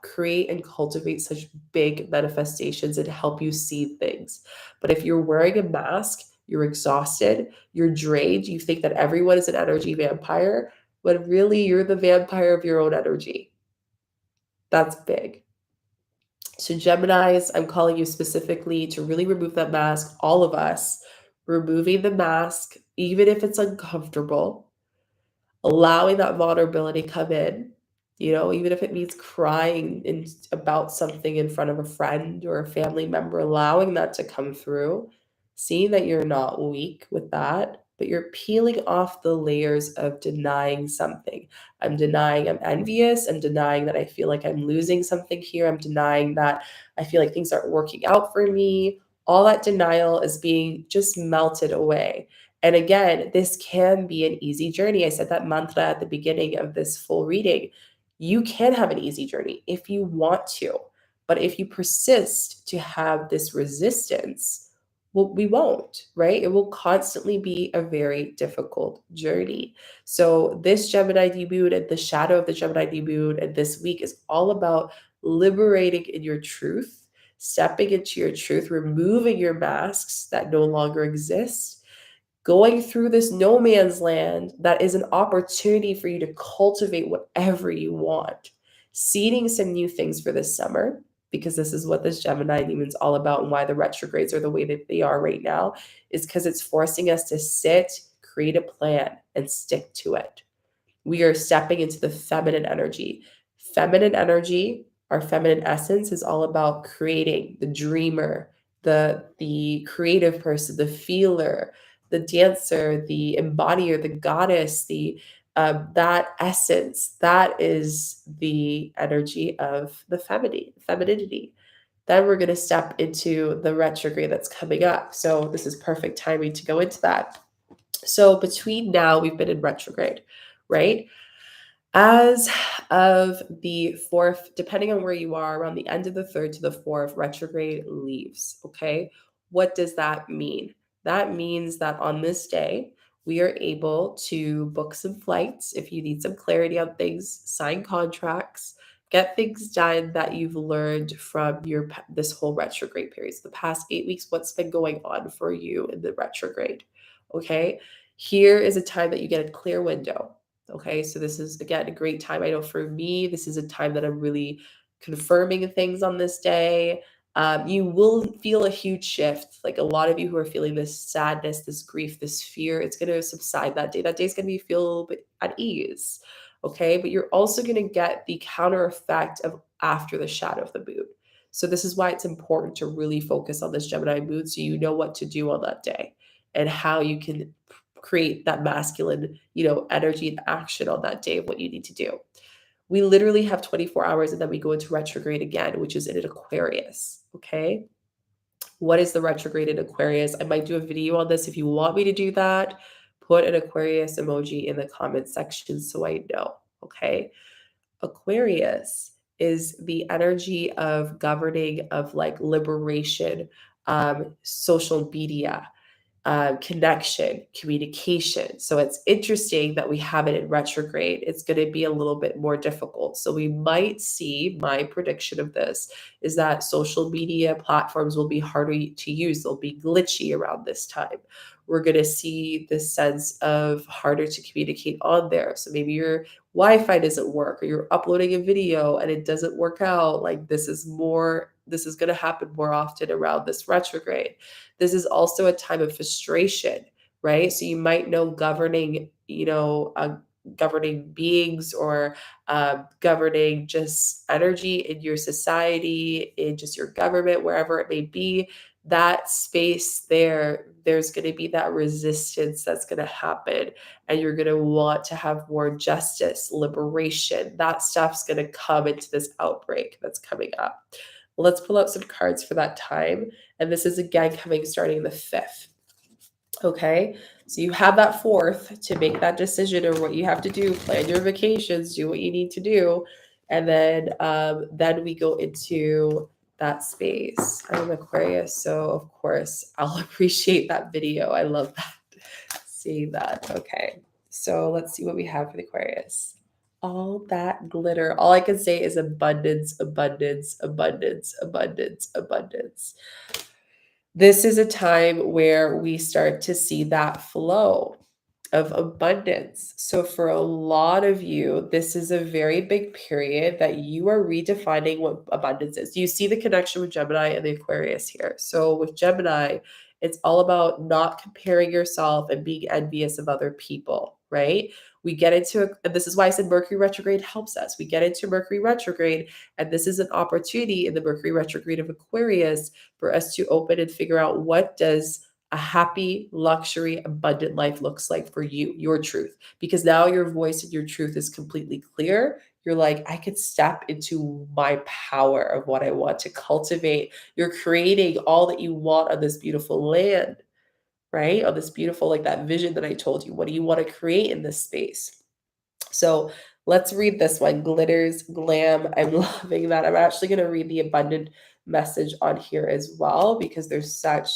create and cultivate such big manifestations and help you see things. But if you're wearing a mask, you're exhausted, you're drained, you think that everyone is an energy vampire, when really you're the vampire of your own energy. That's big. So, Geminis, I'm calling you specifically to really remove that mask, all of us, removing the mask, even if it's uncomfortable, allowing that vulnerability come in, even if it means crying about something in front of a friend or a family member, allowing that to come through, seeing that you're not weak with that, but you're peeling off the layers of denying something. I'm denying I'm envious. I'm denying that I feel like I'm losing something here. I'm denying that I feel like things aren't working out for me. All that denial is being just melted away. And again, this can be an easy journey. I said that mantra at the beginning of this full reading. You can have an easy journey if you want to. But if you persist to have this resistance, well, we won't, right? It will constantly be a very difficult journey. So this Gemini new moon and the shadow of the Gemini new moon and this week is all about liberating in your truth, stepping into your truth, removing your masks that no longer exist, going through this no man's land that is an opportunity for you to cultivate whatever you want, seeding some new things for this summer, because this is what this Gemini demon's all about and why the retrogrades are the way that they are right now, is because it's forcing us to sit, create a plan, and stick to it. We are stepping into the feminine energy. Feminine energy, our feminine essence, is all about creating, the dreamer, the creative person, the feeler, the dancer, the embodier, the goddess, the that essence. That is the energy of the femininity. Then we're going to step into the retrograde that's coming up. So this is perfect timing to go into that. So between now, we've been in retrograde, right? As of the 4th, depending on where you are, around the end of the 3rd to the 4th, retrograde leaves. Okay. What does that mean? That means that on this day, we are able to book some flights if you need some clarity on things, sign contracts, get things done that you've learned from this whole retrograde period. So the past 8 weeks, what's been going on for you in the retrograde? Okay. Here is a time that you get a clear window. Okay, so this is, again, a great time. I know for me, this is a time that I'm really confirming things on this day. You will feel a huge shift. Like a lot of you who are feeling this sadness, this grief, this fear, it's going to subside that day. That day is going to be feel a little bit at ease. Okay, but you're also going to get the counter effect of after the shadow of the moon. So this is why it's important to really focus on this Gemini moon so you know what to do on that day and how you can create that masculine, energy and action on that day of what you need to do. We literally have 24 hours and then we go into retrograde again, which is in an Aquarius. Okay. What is the retrograde in Aquarius? I might do a video on this. If you want me to do that, put an Aquarius emoji in the comment section so I know. Okay. Aquarius is the energy of governing, of like liberation, social media, connection, communication. So it's interesting that we have it in retrograde. It's going to be a little bit more difficult. So we might see, my prediction of this is that social media platforms will be harder to use. They'll be glitchy around this time. We're going to see this sense of harder to communicate on there. So maybe your Wi-Fi doesn't work or you're uploading a video and it doesn't work out. Like this is going to happen more often around this retrograde. This is also a time of frustration, right? So you might know governing beings or governing just energy in your society, in just your government, wherever it may be. That space there's going to be that resistance that's going to happen, and you're going to want to have more justice, liberation. That stuff's going to come into this outbreak that's coming up. Let's pull out some cards for that time. And this is again coming starting the 5th. Okay. So you have that 4th to make that decision or what you have to do, plan your vacations, do what you need to do. And then we go into that space. I'm Aquarius, so of course I'll appreciate that video. I love that. seeing that. Okay. So let's see what we have for the Aquarius. All that glitter. All I can say is abundance, abundance, abundance, abundance, abundance. This is a time where we start to see that flow of abundance. So, for a lot of you, this is a very big period that you are redefining what abundance is. You see the connection with Gemini and the Aquarius here. So, with Gemini, it's all about not comparing yourself and being envious of other people, right? We get into, and this is why I said Mercury retrograde helps us. We get into Mercury retrograde, and this is an opportunity in the Mercury retrograde of Aquarius for us to open and figure out what does a happy, luxury, abundant life looks like for you, your truth. Because now your voice and your truth is completely clear. You're like, I could step into my power of what I want to cultivate. You're creating all that you want on this beautiful land, right? On this beautiful, like that vision that I told you. What do you want to create in this space? So let's read this one. Glitters, glam. I'm loving that. I'm actually going to read the abundant message on here as well because there's such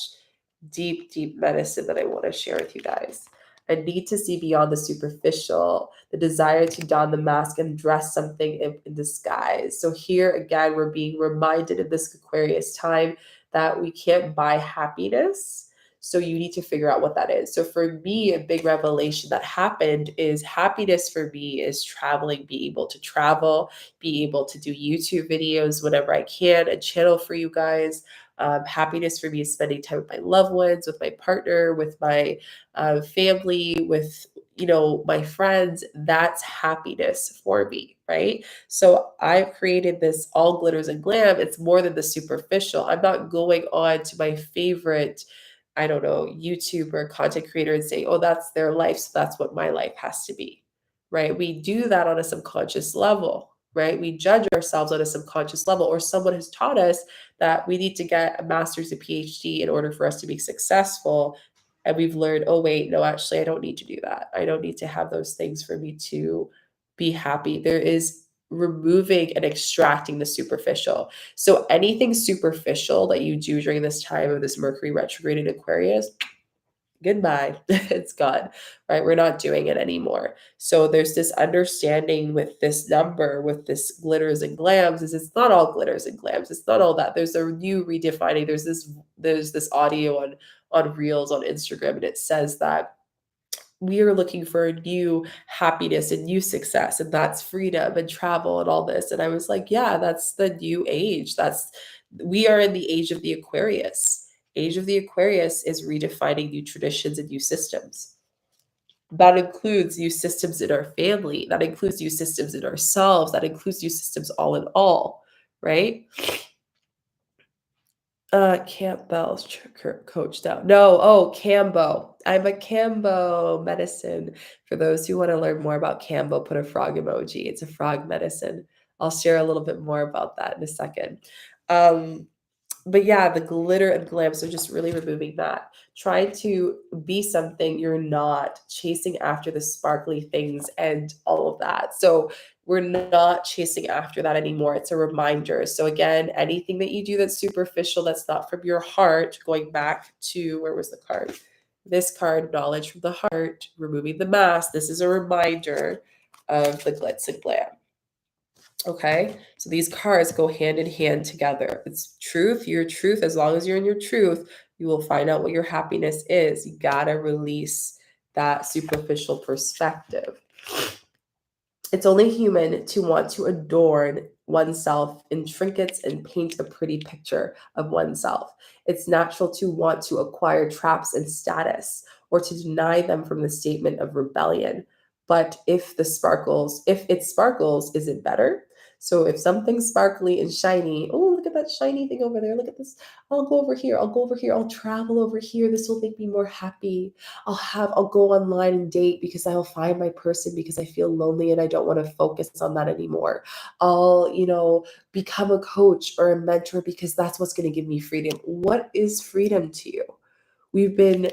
deep, deep medicine that I want to share with you guys. A need to see beyond the superficial, the desire to don the mask and dress something in disguise. So here again, we're being reminded in this Aquarius time that we can't buy happiness. So you need to figure out what that is. So for me, a big revelation that happened is happiness for me is traveling, be able to travel, be able to do YouTube videos whenever I can, a channel for you guys. Happiness for me is spending time with my loved ones, with my partner, with my family, with my friends. That's happiness for me, right? So I've created this all glitters and glam. It's more than the superficial. I'm not going on to my favorite, I don't know, YouTuber content creator and saying, oh, that's their life, so that's what my life has to be, right? We do that on a subconscious level, right? We judge ourselves on a subconscious level, or someone has taught us that we need to get a master's, a PhD in order for us to be successful. And we've learned, oh, wait, no, actually, I don't need to do that. I don't need to have those things for me to be happy. There is removing and extracting the superficial. So anything superficial that you do during this time of this Mercury retrograde in Aquarius, goodbye. It's gone, right? We're not doing it anymore. So there's this understanding with this number, with this glitters and glams, is it's not all glitters and glams. It's not all that. There's a new redefining. There's this audio on Reels on Instagram, and it says that we are looking for a new happiness and new success, and that's freedom and travel and all this. And I was like, yeah, that's the new age. We are in the age of the Aquarius. Age of the Aquarius is redefining new traditions and new systems. That includes new systems in our family. That includes new systems in ourselves. That includes new systems all in all, right? Campbell's coach down. No, oh, Cambo. I'm a Cambo medicine. For those who want to learn more about Cambo, put a frog emoji. It's a frog medicine. I'll share a little bit more about that in a second. Um, but yeah, the glitter and glam. So just really removing that. Trying to be something you're not, chasing after the sparkly things and all of that. So we're not chasing after that anymore. It's a reminder. So again, anything that you do that's superficial, that's not from your heart, going back to, where was the card? This card, knowledge from the heart, removing the mask. This is a reminder of the glitz and glam. Okay, so these cards go hand in hand together. It's truth, your truth. As long as you're in your truth, you will find out what your happiness is. You gotta release that superficial perspective. It's only human to want to adorn oneself in trinkets and paint a pretty picture of oneself. It's natural to want to acquire traps and status or to deny them from the statement of rebellion. But if it sparkles, is it better? So if something's sparkly and shiny, oh, look at that shiny thing over there. Look at this. I'll go over here. I'll go over here. I'll travel over here. This will make me more happy. I'll go online and date because I'll find my person because I feel lonely and I don't want to focus on that anymore. I'll, become a coach or a mentor because that's what's going to give me freedom. What is freedom to you? We've been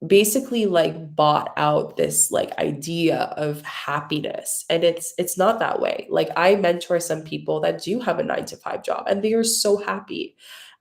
basically like bought out this like idea of happiness, and it's not that way. Like I mentor some people that do have a 9 to 5 job and they are so happy.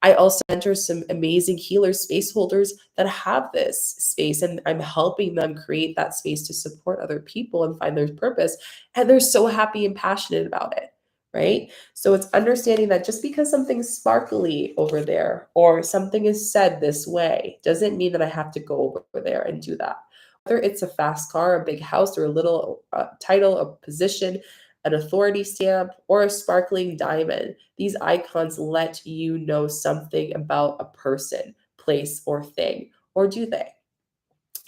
I also enter some amazing healers, space holders that have this space, and I'm helping them create that space to support other people and find their purpose. And they're so happy and passionate about it, right? So it's understanding that just because something's sparkly over there or something is said this way doesn't mean that I have to go over there and do that. Whether it's a fast car, a big house, or a little title, a position, an authority stamp, or a sparkling diamond, these icons let you know something about a person, place, or thing. Or do they?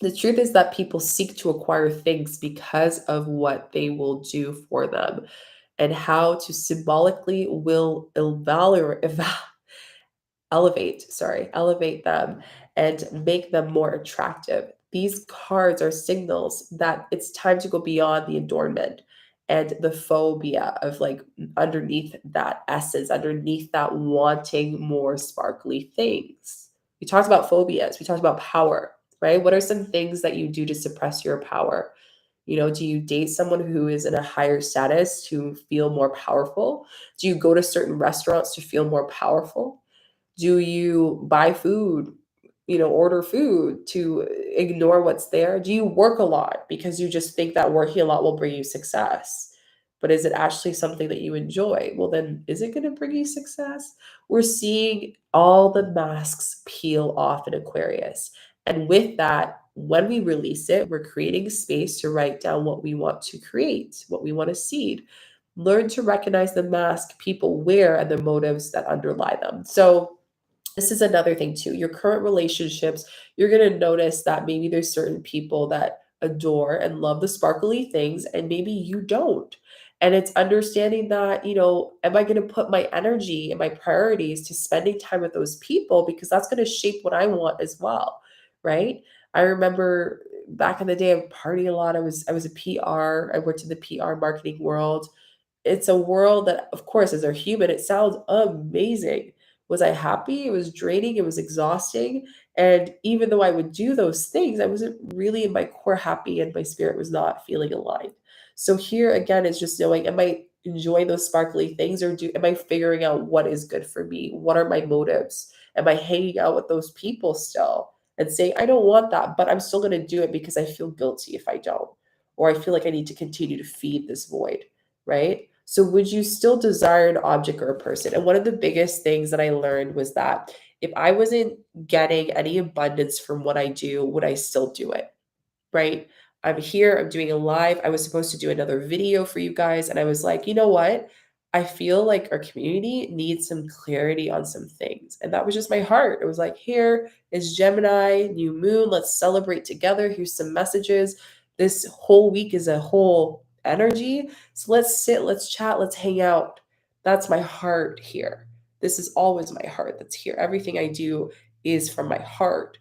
The truth is that people seek to acquire things because of what they will do for them and how to symbolically will elevate them and make them more attractive. These cards are signals that it's time to go beyond the adornment and the phobia of like underneath that essence, underneath that wanting more sparkly things. We talked about phobias, we talked about power, right? What are some things that you do to suppress your power? Do you date someone who is in a higher status to feel more powerful? Do you go to certain restaurants to feel more powerful? Do you buy food, order food to ignore what's there? Do you work a lot because you just think that working a lot will bring you success? But is it actually something that you enjoy? Well, then is it going to bring you success? We're seeing all the masks peel off in Aquarius. And with that, when we release it, we're creating space to write down what we want to create, what we want to seed. Learn to recognize the mask people wear and the motives that underlie them. So, this is another thing too. Your current relationships, you're going to notice that maybe there's certain people that adore and love the sparkly things, and maybe you don't. And it's understanding that, am I going to put my energy and my priorities to spending time with those people because that's going to shape what I want as well, right? I remember back in the day, I would party a lot. I was a PR. I worked in the PR marketing world. It's a world that, of course, as a human, it sounds amazing. Was I happy? It was draining, it was exhausting, and even though I would do those things, I wasn't really in my core happy and my spirit was not feeling aligned. So here again is just knowing, am I enjoying those sparkly things, or am I figuring out what is good for me? What are my motives? Am I hanging out with those people still and saying, I don't want that, but I'm still going to do it because I feel guilty if I don't, or I feel like I need to continue to feed this void, right? So would you still desire an object or a person? And one of the biggest things that I learned was that if I wasn't getting any abundance from what I do, would I still do it? Right? I'm here, I'm doing a live. I was supposed to do another video for you guys. And I was like, you know what? I feel like our community needs some clarity on some things. And that was just my heart. It was like, here is Gemini, new moon. Let's celebrate together. Here's some messages. This whole week is a whole energy. So let's sit, let's chat, let's hang out. That's my heart here. This is always my heart that's here. Everything I do is from my heart.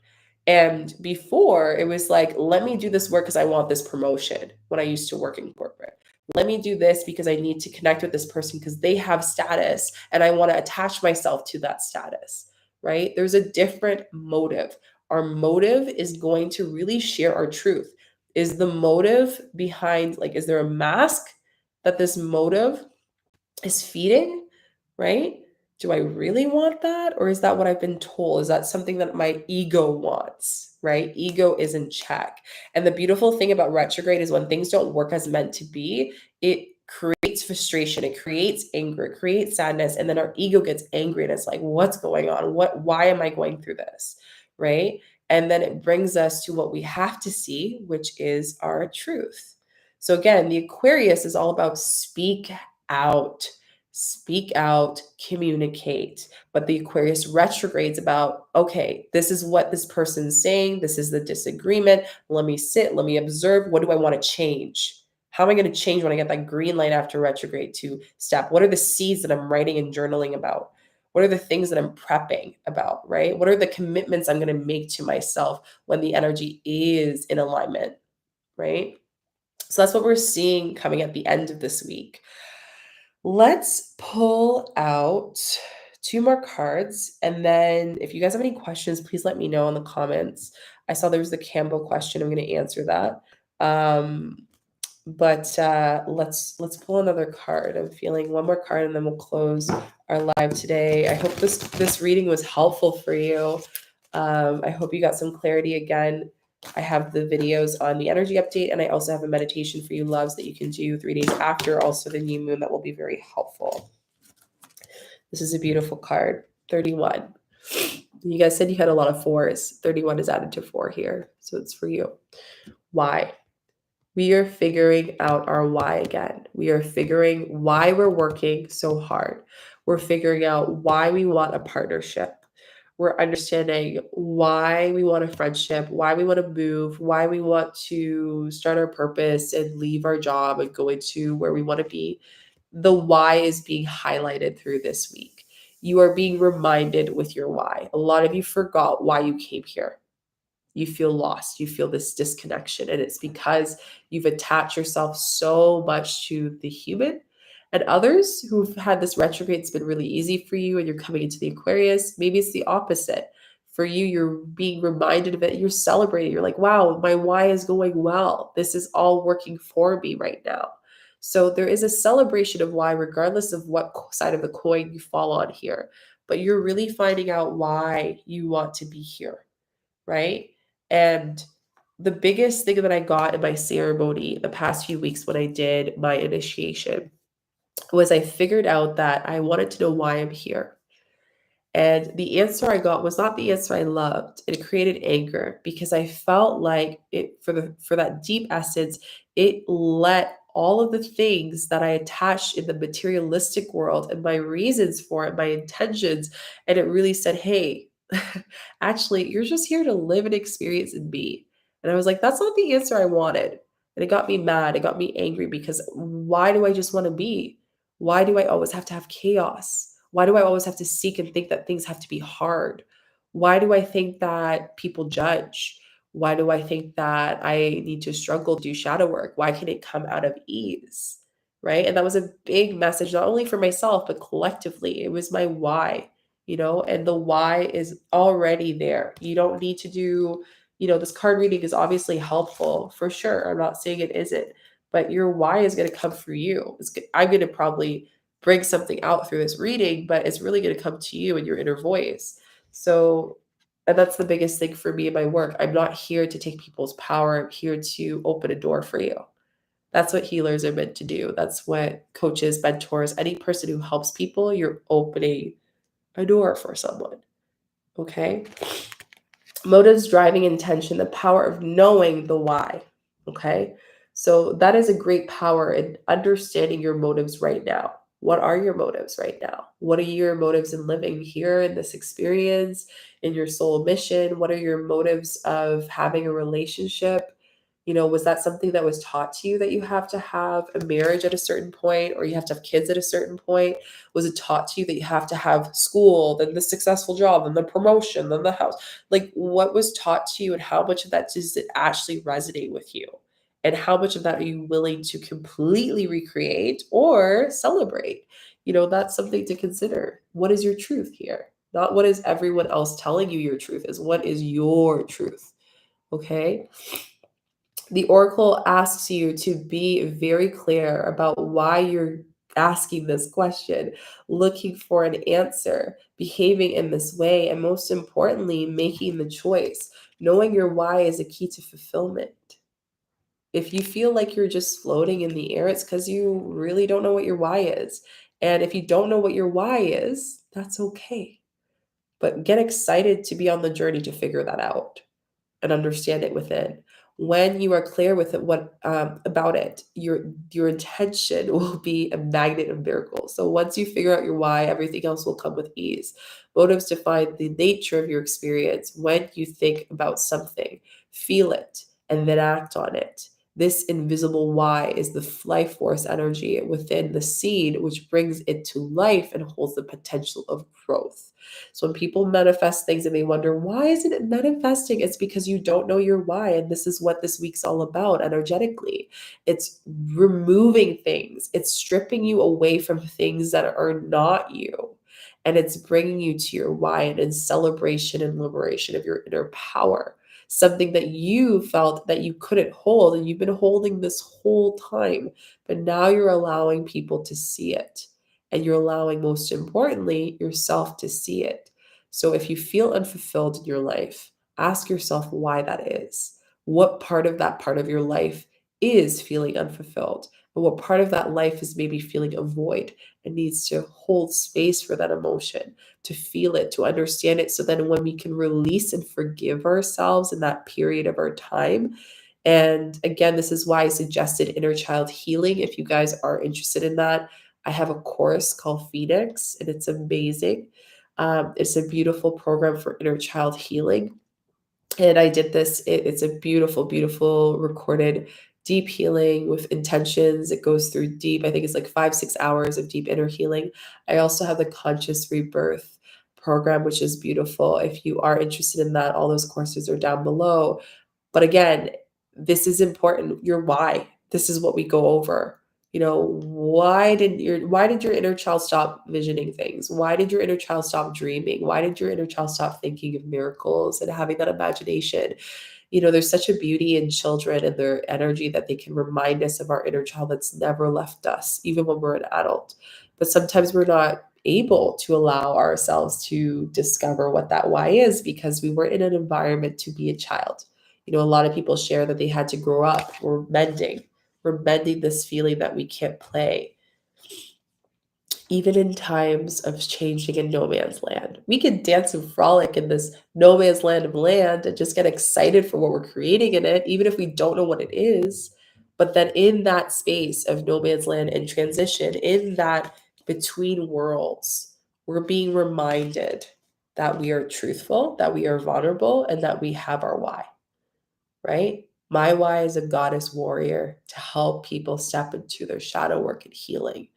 And before it was like, let me do this work because I want this promotion when I used to work in corporate. Let me do this because I need to connect with this person because they have status and I want to attach myself to that status, right? There's a different motive. Our motive is going to really share our truth. Is the motive behind, like, is there a mask that this motive is feeding, right? Do I really want that? Or is that what I've been told? Is that something that my ego wants, right? Ego is in check. And the beautiful thing about retrograde is when things don't work as meant to be, it creates frustration, it creates anger, it creates sadness. And then our ego gets angry and it's like, what's going on? Why am I going through this? Right. And then it brings us to what we have to see, which is our truth. So again, the Aquarius is all about out, speak out, communicate. But the Aquarius retrograde's about, okay, this is what this person's saying. This is the disagreement. Let me sit, let me observe. What do I want to change? How am I going to change when I get that green light after retrograde to step? What are the seeds that I'm writing and journaling about? What are the things that I'm prepping about, right? What are the commitments I'm going to make to myself when the energy is in alignment, right? So that's what we're seeing coming at the end of this week. Let's pull out two more cards. And then if you guys have any questions, please let me know in the comments. I saw there was the Campbell question. I'm going to answer that. But let's pull another card. I'm feeling one more card, and then we'll close our live today. I hope this reading was helpful for you. I hope you got some clarity. Again, I have the videos on the energy update, and I also have a meditation for you loves that you can do 3 days after also the new moon that will be very helpful. This is a beautiful card. 31. You guys said you had a lot of 4s. 31 is added to 4 here, so it's for you. Why? We are figuring out our why again. We are figuring why we're working so hard. We're figuring out why we want a partnership. We're understanding why we want a friendship, why we want to move, why we want to start our purpose and leave our job and go into where we want to be. The why is being highlighted through this week. You are being reminded with your why. A lot of you forgot why you came here. You feel lost. You feel this disconnection. And it's because you've attached yourself so much to the human. And others who've had this retrograde, it's been really easy for you and you're coming into the Aquarius. Maybe it's the opposite. For you, you're being reminded of it. You're celebrating. You're like, wow, my why is going well. This is all working for me right now. So there is a celebration of why, regardless of what side of the coin you fall on here. But you're really finding out why you want to be here, right? And the biggest thing that I got in my ceremony the past few weeks when I did my initiation was I figured out that I wanted to know why I'm here. And the answer I got was not the answer I loved. It created anger because I felt like it for that deep essence, it let all of the things that I attached in the materialistic world and my reasons for it, my intentions, and it really said, hey, actually, you're just here to live and experience and be. And I was like, that's not the answer I wanted. And it got me mad. It got me angry because why do I just want to be? Why do I always have to have chaos? Why do I always have to seek and think that things have to be hard? Why do I think that people judge? Why do I think that I need to struggle, do shadow work? Why can it come out of ease? Right. And that was a big message, not only for myself, but collectively. It was my why, and the why is already there. You don't need to do, this card reading is obviously helpful for sure. I'm not saying it isn't, but your why is going to come for you. I'm going to probably bring something out through this reading, but it's really going to come to you in your inner voice. So, and that's the biggest thing for me in my work. I'm not here to take people's power. I'm here to open a door for you. That's what healers are meant to do. That's what coaches, mentors, any person who helps people, you're opening a door for someone. Okay? Motives, driving intention, the power of knowing the why. Okay? So that is a great power in understanding your motives right now. What are your motives right now? What are your motives in living here in this experience, in your soul mission? What are your motives of having a relationship? Was that something that was taught to you that you have to have a marriage at a certain point or you have to have kids at a certain point? Was it taught to you that you have to have school, then the successful job, then the promotion, then the house? Like, what was taught to you and how much of that does it actually resonate with you? And how much of that are you willing to completely recreate or celebrate? That's something to consider. What is your truth here? Not what is everyone else telling you your truth is. What is your truth? Okay? The oracle asks you to be very clear about why you're asking this question, looking for an answer, behaving in this way, and most importantly, making the choice. Knowing your why is a key to fulfillment. If you feel like you're just floating in the air, it's because you really don't know what your why is. And if you don't know what your why is, that's okay. But get excited to be on the journey to figure that out and understand it within. When you are clear with it, what about it, your intention will be a magnet of miracles. So once you figure out your why, everything else will come with ease. Motives define the nature of your experience. When you think about something, feel it, and then act on it. This invisible why is the life force energy within the seed, which brings it to life and holds the potential of growth. So when people manifest things and they wonder, why isn't it manifesting? It's because you don't know your why. And this is what this week's all about energetically. It's removing things, it's stripping you away from things that are not you. And it's bringing you to your why and in celebration and liberation of your inner power. something that you felt that you couldn't hold, and you've been holding this whole time, but now you're allowing people to see it. And you're allowing, most importantly, yourself to see it. So if you feel unfulfilled in your life, ask yourself why that is. What part of that part of your life is feeling unfulfilled? And what part of that life is maybe feeling a void and needs to hold space for that emotion, to feel it, to understand it, so then when we can release and forgive ourselves in that period of our time. And again, this is why I suggested inner child healing. If you guys are interested in that, I have a course called Phoenix, and it's amazing. It's a beautiful program for inner child healing. And I did this. It's a beautiful, beautiful recorded deep healing with intentions. It goes through deep, I think it's like 5, 6 hours of deep inner healing. I also have the conscious rebirth program, which is beautiful. If you are interested in that, all those courses are down below. But again, this is important. Your why. This is what we go over. Why did your inner child stop visioning things? Why did your inner child stop dreaming? Why did your inner child stop thinking of miracles and having that imagination? There's such a beauty in children and their energy that they can remind us of our inner child that's never left us, even when we're an adult. But sometimes we're not able to allow ourselves to discover what that why is because we were in an environment to be a child. A lot of people share that they had to grow up. We're mending this feeling that we can't play, even in times of changing in no man's land. We can dance and frolic in this no man's land of land and just get excited for what we're creating in it, even if we don't know what it is. But then in that space of no man's land and transition, in that between worlds, we're being reminded that we are truthful, that we are vulnerable, and that we have our why, right? My why is a goddess warrior to help people step into their shadow work and healing,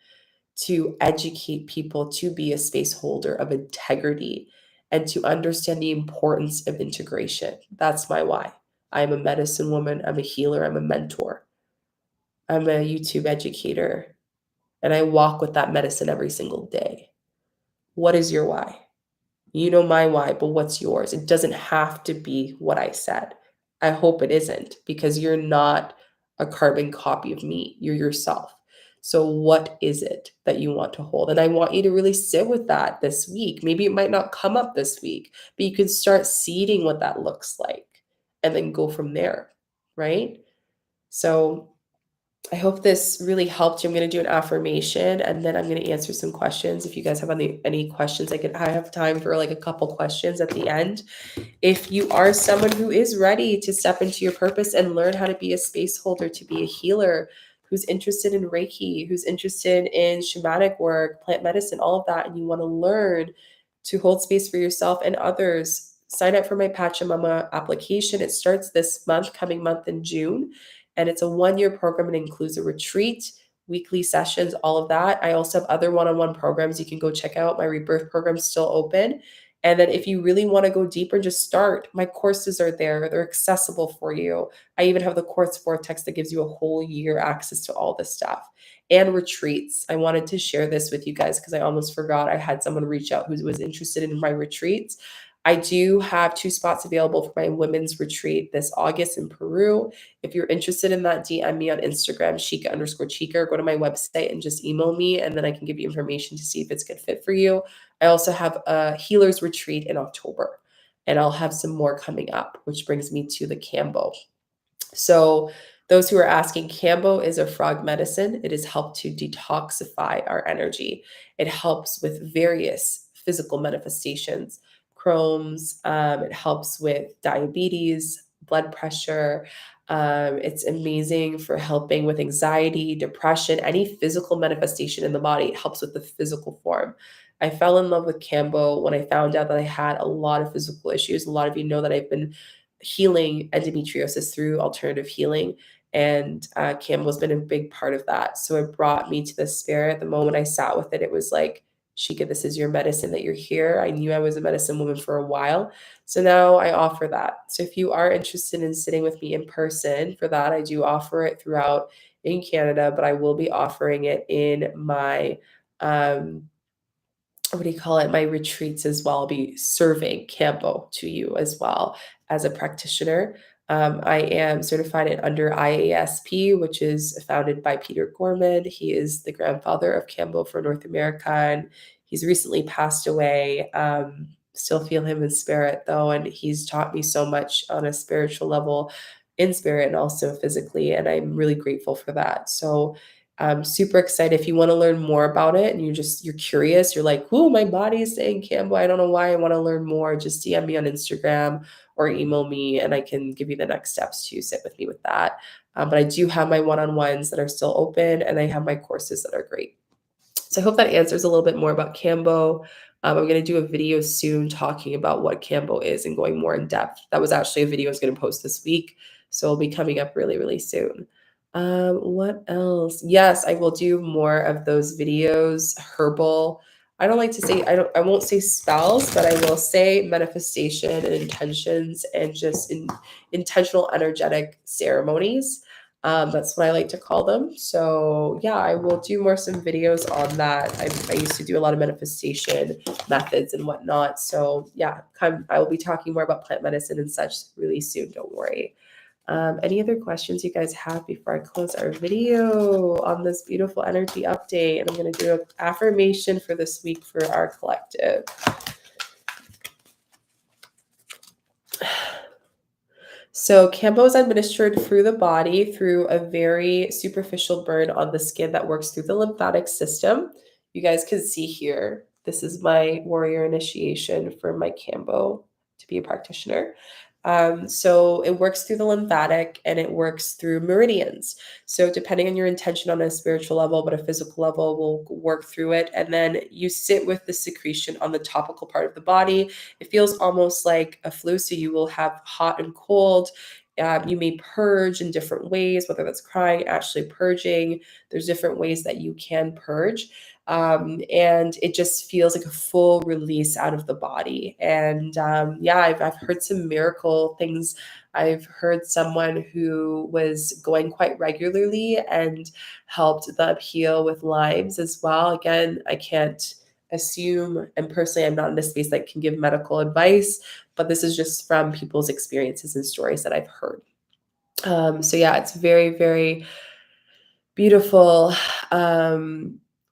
to educate people to be a space holder of integrity and to understand the importance of integration. That's my why. I'm a medicine woman, I'm a healer, I'm a mentor, I'm a YouTube educator, and I walk with that medicine every single day. What is your why? You know my why, but what's yours? It doesn't have to be what I said. I hope it isn't, because you're not a carbon copy of me. You're yourself. So, what is it that you want to hold? And I want you to really sit with that this week. Maybe it might not come up this week, but you can start seeding what that looks like and then go from there, right? So, I hope this really helped you. I'm going to do an affirmation and then I'm going to answer some questions. If you guys have any questions, I have time for like a couple questions at the end. If you are someone who is ready to step into your purpose and learn how to be a space holder, to be a healer, who's interested in Reiki, who's interested in shamanic work, plant medicine, all of that, and you want to learn to hold space for yourself and others, sign up for my Pachamama application. It starts this month, coming month in June, and it's a 1-year program. It includes a retreat, weekly sessions, all of that. I also have other one-on-one programs you can go check out. My rebirth program's still open. And then if you really want to go deeper, just start. My courses are there. They're accessible for you. I even have the Quartz Vortex that gives you a whole year access to all this stuff. And retreats. I wanted to share this with you guys because I almost forgot. I had someone reach out who was interested in my retreats. I do have 2 spots available for my women's retreat this August in Peru. If you're interested in that, DM me on Instagram, Shika_Chica, or go to my website and just email me, and then I can give you information to see if it's a good fit for you. I also have a healer's retreat in October, and I'll have some more coming up, which brings me to the Cambo. So those who are asking, Cambo is a frog medicine. It has helped to detoxify our energy. It helps with various physical manifestations, Crohn's. It helps with diabetes, blood pressure. It's amazing for helping with anxiety, depression, any physical manifestation in the body. It helps with the physical form. I fell in love with Cambo when I found out that I had a lot of physical issues. A lot of you know that I've been healing endometriosis through alternative healing, and Campbell's been a big part of that. So it brought me to the spirit. The moment I sat with it, it was like, Shika, this is your medicine, that you're here. I knew I was a medicine woman for a while. So now I offer that. So if you are interested in sitting with me in person for that, I do offer it throughout in Canada, but I will be offering it in my what do you call it, my retreats as well. I'll be serving Cambo to you as well as a practitioner. I am certified under IASP, which is founded by Peter Gorman. He is the grandfather of Campbell for North America, and he's recently passed away. Still feel him in spirit though, and he's taught me so much on a spiritual level, in spirit and also physically, and I'm really grateful for that. So I'm super excited. If you want to learn more about it and you're curious, you're like, "Ooh, my body is saying Campbell. I don't know why I want to learn more." Just DM me on Instagram or email me, and I can give you the next steps to sit with me with that. But I do have my one-on-ones that are still open, and I have my courses that are great. So I hope that answers a little bit more about Cambo. I'm going to do a video soon talking about what Cambo is and going more in depth. That was actually a video I was going to post this week, so it'll be coming up really, really soon. What else? Yes, I will do more of those videos. Herbal. I don't like to say I won't say spells, but I will say manifestation and intentions and just intentional energetic ceremonies. That's what I like to call them. So yeah, I will do some videos on that. I used to do a lot of manifestation methods and whatnot. So yeah, I will be talking more about plant medicine and such really soon. Don't worry. Any other questions you guys have before I close our video on this beautiful energy update? And I'm going to do an affirmation for this week for our collective. So Cambo is administered through the body through a very superficial burn on the skin that works through the lymphatic system. You guys can see here, this is my warrior initiation for my Cambo to be a practitioner. So it works through the lymphatic and it works through meridians. So depending on your intention on a spiritual level, but a physical level, we'll work through it. And then you sit with the secretion on the topical part of the body. It feels almost like a flu. So you will have hot and cold. You may purge in different ways, whether that's crying, actually purging. There's different ways that you can purge. And it just feels like a full release out of the body. And yeah, I've heard some miracle things. I've heard someone who was going quite regularly and helped them heal with limes as well. Again, I can't assume, and personally, I'm not in a space that can give medical advice, but this is just from people's experiences and stories that I've heard. So yeah, it's very, very beautiful.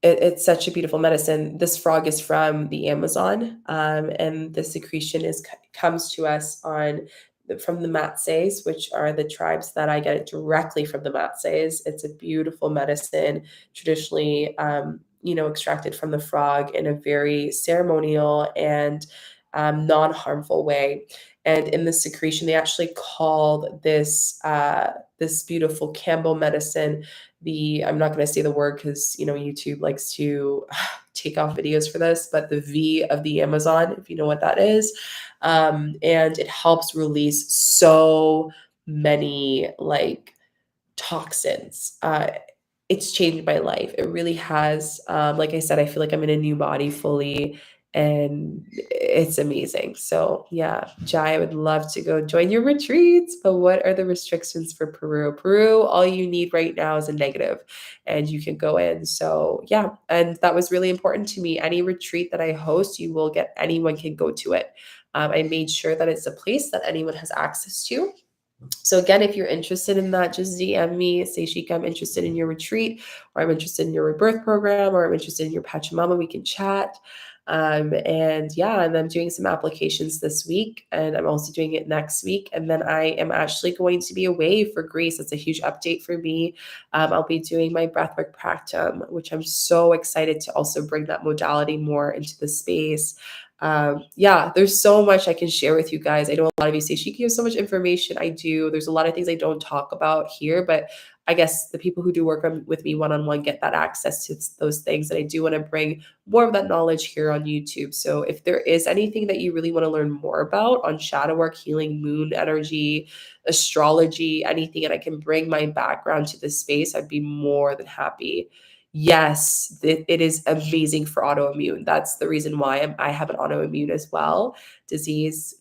It's such a beautiful medicine. This frog is from the Amazon, and the secretion comes to us from the Matses, which are the tribes that I get it directly from the Matses. It's a beautiful medicine, traditionally, extracted from the frog in a very ceremonial and non-harmful way. And in the secretion, they actually called this beautiful Campbell medicine I'm not going to say the word because YouTube likes to take off videos for this, but the V of the Amazon, if you know what that is. And it helps release so many toxins. It's changed my life. It really has. Like I said, I feel like I'm in a new body fully, and it's amazing. So yeah, Jai, I would love to go join your retreats, but what are the restrictions for Peru? Peru, all you need right now is a negative, and you can go in. So yeah, and that was really important to me. Any retreat that I host, anyone can go to it. I made sure that it's a place that anyone has access to. So again, if you're interested in that, just DM me, say, Shika, I'm interested in your retreat, or I'm interested in your rebirth program, or I'm interested in your Pachamama. We can chat. And yeah, and I'm doing some applications this week, and I'm also doing it next week. And then I am actually going to be away for Greece. That's a huge update for me. I'll be doing my breathwork practum, which I'm so excited to also bring that modality more into the space. Yeah, there's so much I can share with you guys. I know a lot of you say, Shiki, you have so much information. I do. There's a lot of things I don't talk about here, but I guess the people who do work with me one-on-one get that access to those things. And I do want to bring more of that knowledge here on YouTube. So if there is anything that you really want to learn more about on shadow work, healing, moon energy, astrology, anything, and I can bring my background to this space, I'd be more than happy. Yes, it is amazing for autoimmune. That's the reason why I have an autoimmune as well. Disease.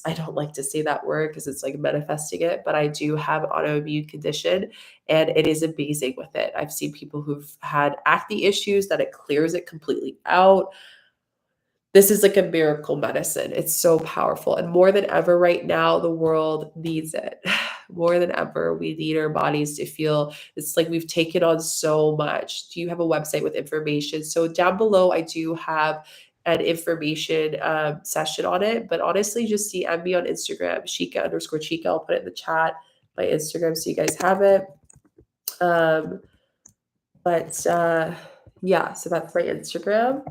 I don't like to say that word because it's like manifesting it, but I do have an autoimmune condition and it is amazing with it. I've seen people who've had acne issues that it clears it completely out. This is like a miracle medicine. It's so powerful. And more than ever right now, the world needs it. More than ever, we need our bodies to feel it's like we've taken on so much. Do you have a website with information? So down below, I do have an information session on it. But honestly, just DM me on Instagram, Shika_Chica. I'll put it in the chat, my Instagram, so you guys have it. Um, but yeah, so that's my Instagram.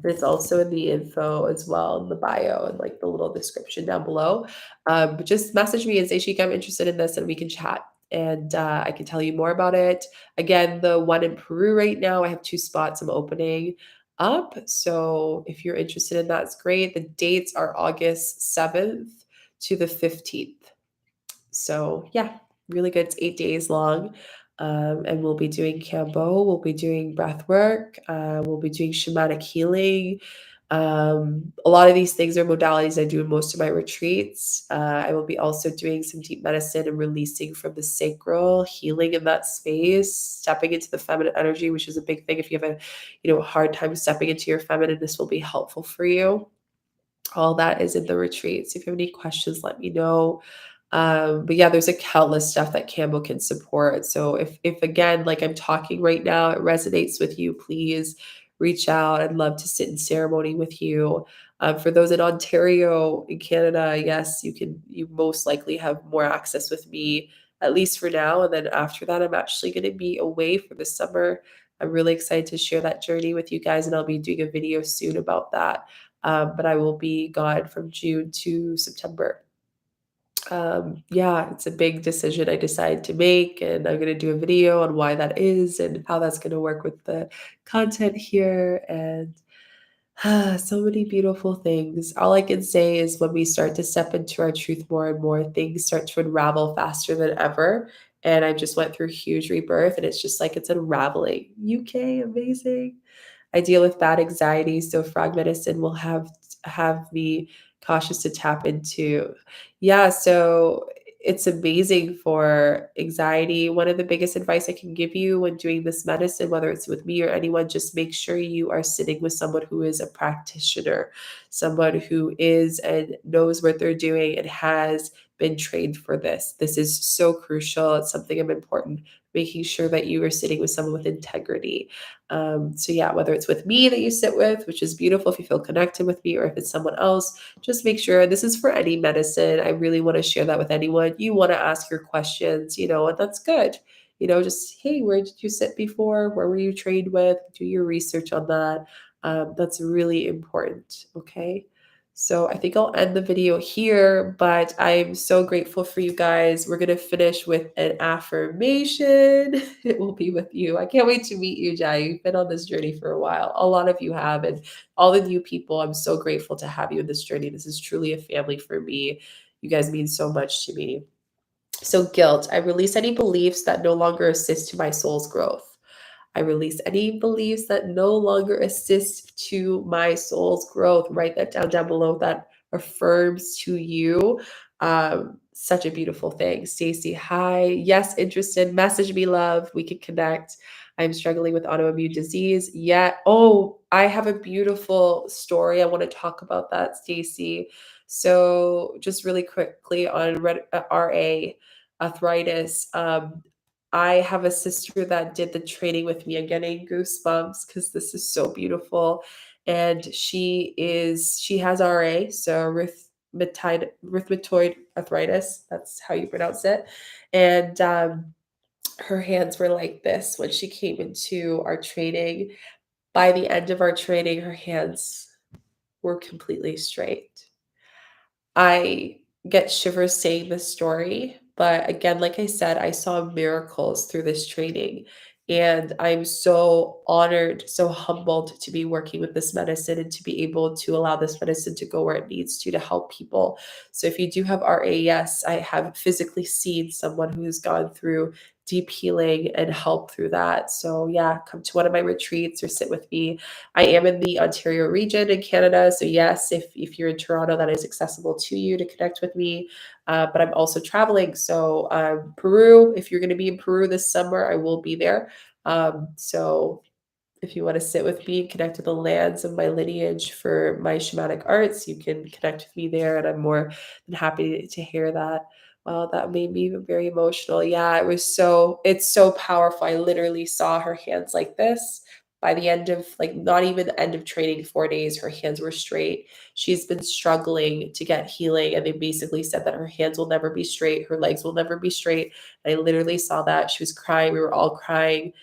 And it's also in the info as well in the bio and like the little description down below. But just message me and say, Sheik, I'm interested in this and we can chat. And I can tell you more about it. Again, the one in Peru right now, I have 2 spots I'm opening up. So if you're interested in that, it's great. The dates are August 7th to the 15th. So yeah, really good. It's 8 days long. And we'll be doing Cambo, we'll be doing breath work, we'll be doing shamanic healing. A lot of these things are modalities I do in most of my retreats. I will be also doing some deep medicine and releasing from the sacral, healing in that space, stepping into the feminine energy, which is a big thing. If you have a hard time stepping into your feminine, this will be helpful for you. All that is in the retreats. If you have any questions, let me know. But yeah, there's a countless stuff that Campbell can support. So if again, like I'm talking right now, it resonates with you, please reach out. I'd love to sit in ceremony with you. For those in Ontario, in Canada, yes, you most likely have more access with me, at least for now. And then after that, I'm actually going to be away for the summer. I'm really excited to share that journey with you guys, and I'll be doing a video soon about that. But I will be gone from June to September. Yeah, it's a big decision I decided to make, and I'm going to do a video on why that is and how that's going to work with the content here. And so many beautiful things. All I can say is when we start to step into our truth more and more, things start to unravel faster than ever. And I just went through a huge rebirth, and it's just like it's unraveling. UK, amazing. I deal with bad anxiety, so frog medicine will have me cautious to tap into. Yeah, so it's amazing for anxiety. One of the biggest advice I can give you when doing this medicine, whether it's with me or anyone, just make sure you are sitting with someone who is a practitioner, someone who is and knows what they're doing and has been trained for this. This is so crucial. It's something of important, making sure that you are sitting with someone with integrity. So yeah, whether it's with me that you sit with, which is beautiful if you feel connected with me, or if it's someone else, just make sure this is for any medicine. I really want to share that with anyone. You want to ask your questions, and that's good. Just, hey, where did you sit before? Where were you trained with? Do your research on that. That's really important. Okay. So I think I'll end the video here, but I'm so grateful for you guys. We're going to finish with an affirmation. It will be with you. I can't wait to meet you, Jai. You've been on this journey for a while. A lot of you have, and all the new people, I'm so grateful to have you in this journey. This is truly a family for me. You guys mean so much to me. So guilt, I release any beliefs that no longer assist to my soul's growth. I release any beliefs that no longer assist to my soul's growth. Write that down below. That affirms to you. Such a beautiful thing. Stacy, hi. Yes, interested. Message me, love. We can connect. I'm struggling with autoimmune disease. Yeah. Oh, I have a beautiful story. I want to talk about that, Stacy. So, just really quickly on RA arthritis. I have a sister that did the training with me. I'm getting goosebumps because this is so beautiful. And she has RA, so rheumatoid arthritis. That's how you pronounce it. And her hands were like this when she came into our training. By the end of our training, her hands were completely straight. I get shivers saying this story, but again, like I said, I saw miracles through this training. And I'm so honored, so humbled to be working with this medicine and to be able to allow this medicine to go where it needs to help people. So if you do have RAS, I have physically seen someone who's gone through deep healing and help through that. So yeah, come to one of my retreats or sit with me. I am in the Ontario region in Canada. So yes, if you're in Toronto, that is accessible to you to connect with me. But I'm also traveling. So Peru, if you're going to be in Peru this summer, I will be there. So If you want to sit with me and connect with the lands of my lineage for my shamanic arts, you can connect with me there, and I'm more than happy to hear that. Wow, that made me very emotional. Yeah, it's so powerful. I literally saw her hands like this. By the end of, like, not even the end of training, 4 days, her hands were straight. She's been struggling to get healing, and they basically said that her hands will never be straight, her legs will never be straight. And I literally saw that. She was crying. We were all crying,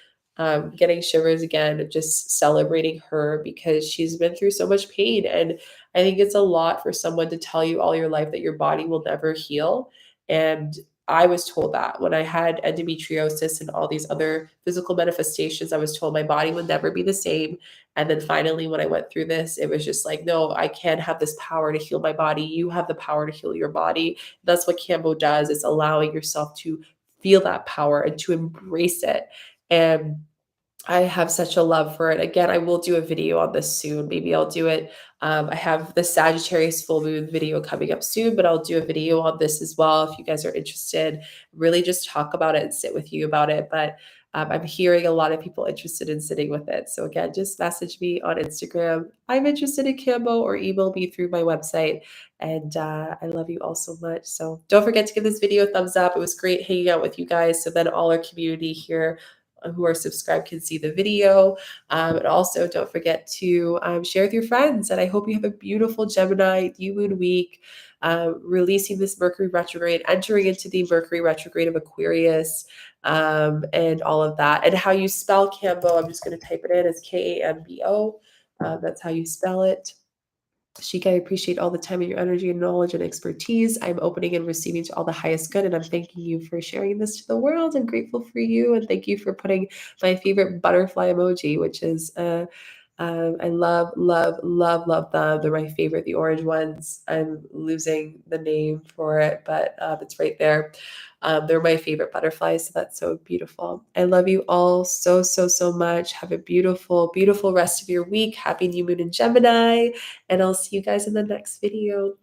getting shivers again, just celebrating her because she's been through so much pain. And I think it's a lot for someone to tell you all your life that your body will never heal. And I was told that when I had endometriosis and all these other physical manifestations, I was told my body would never be the same. And then finally, when I went through this, it was just like, no, I can't have this power to heal my body. You have the power to heal your body. That's what Cambo does. It's allowing yourself to feel that power and to embrace it. And I have such a love for it. Again, I will do a video on this soon. Maybe I'll do it. I have the Sagittarius full moon video coming up soon, but I'll do a video on this as well if you guys are interested. Really just talk about it and sit with you about it. But I'm hearing a lot of people interested in sitting with it. So again, just message me on Instagram. I'm interested in Cambo, or email me through my website. And I love you all so much. So don't forget to give this video a thumbs up. It was great hanging out with you guys. So then all our community here who are subscribed can see the video. And also don't forget to share with your friends. And I hope you have a beautiful Gemini new moon week, releasing this Mercury retrograde, entering into the Mercury retrograde of Aquarius, and all of that. And how you spell Cambo, I'm just going to type it in as Kambo. That's how you spell it. Shika, I appreciate all the time and your energy and knowledge and expertise. I'm opening and receiving to all the highest good, and I'm thanking you for sharing this to the world. I'm grateful for you, and thank you for putting my favorite butterfly emoji, which is I love, love, love, love them. They're my favorite, the orange ones. I'm losing the name for it, but it's right there. They're my favorite butterflies, so that's so beautiful. I love you all so, so, so much. Have a beautiful, beautiful rest of your week. Happy new moon in Gemini, and I'll see you guys in the next video.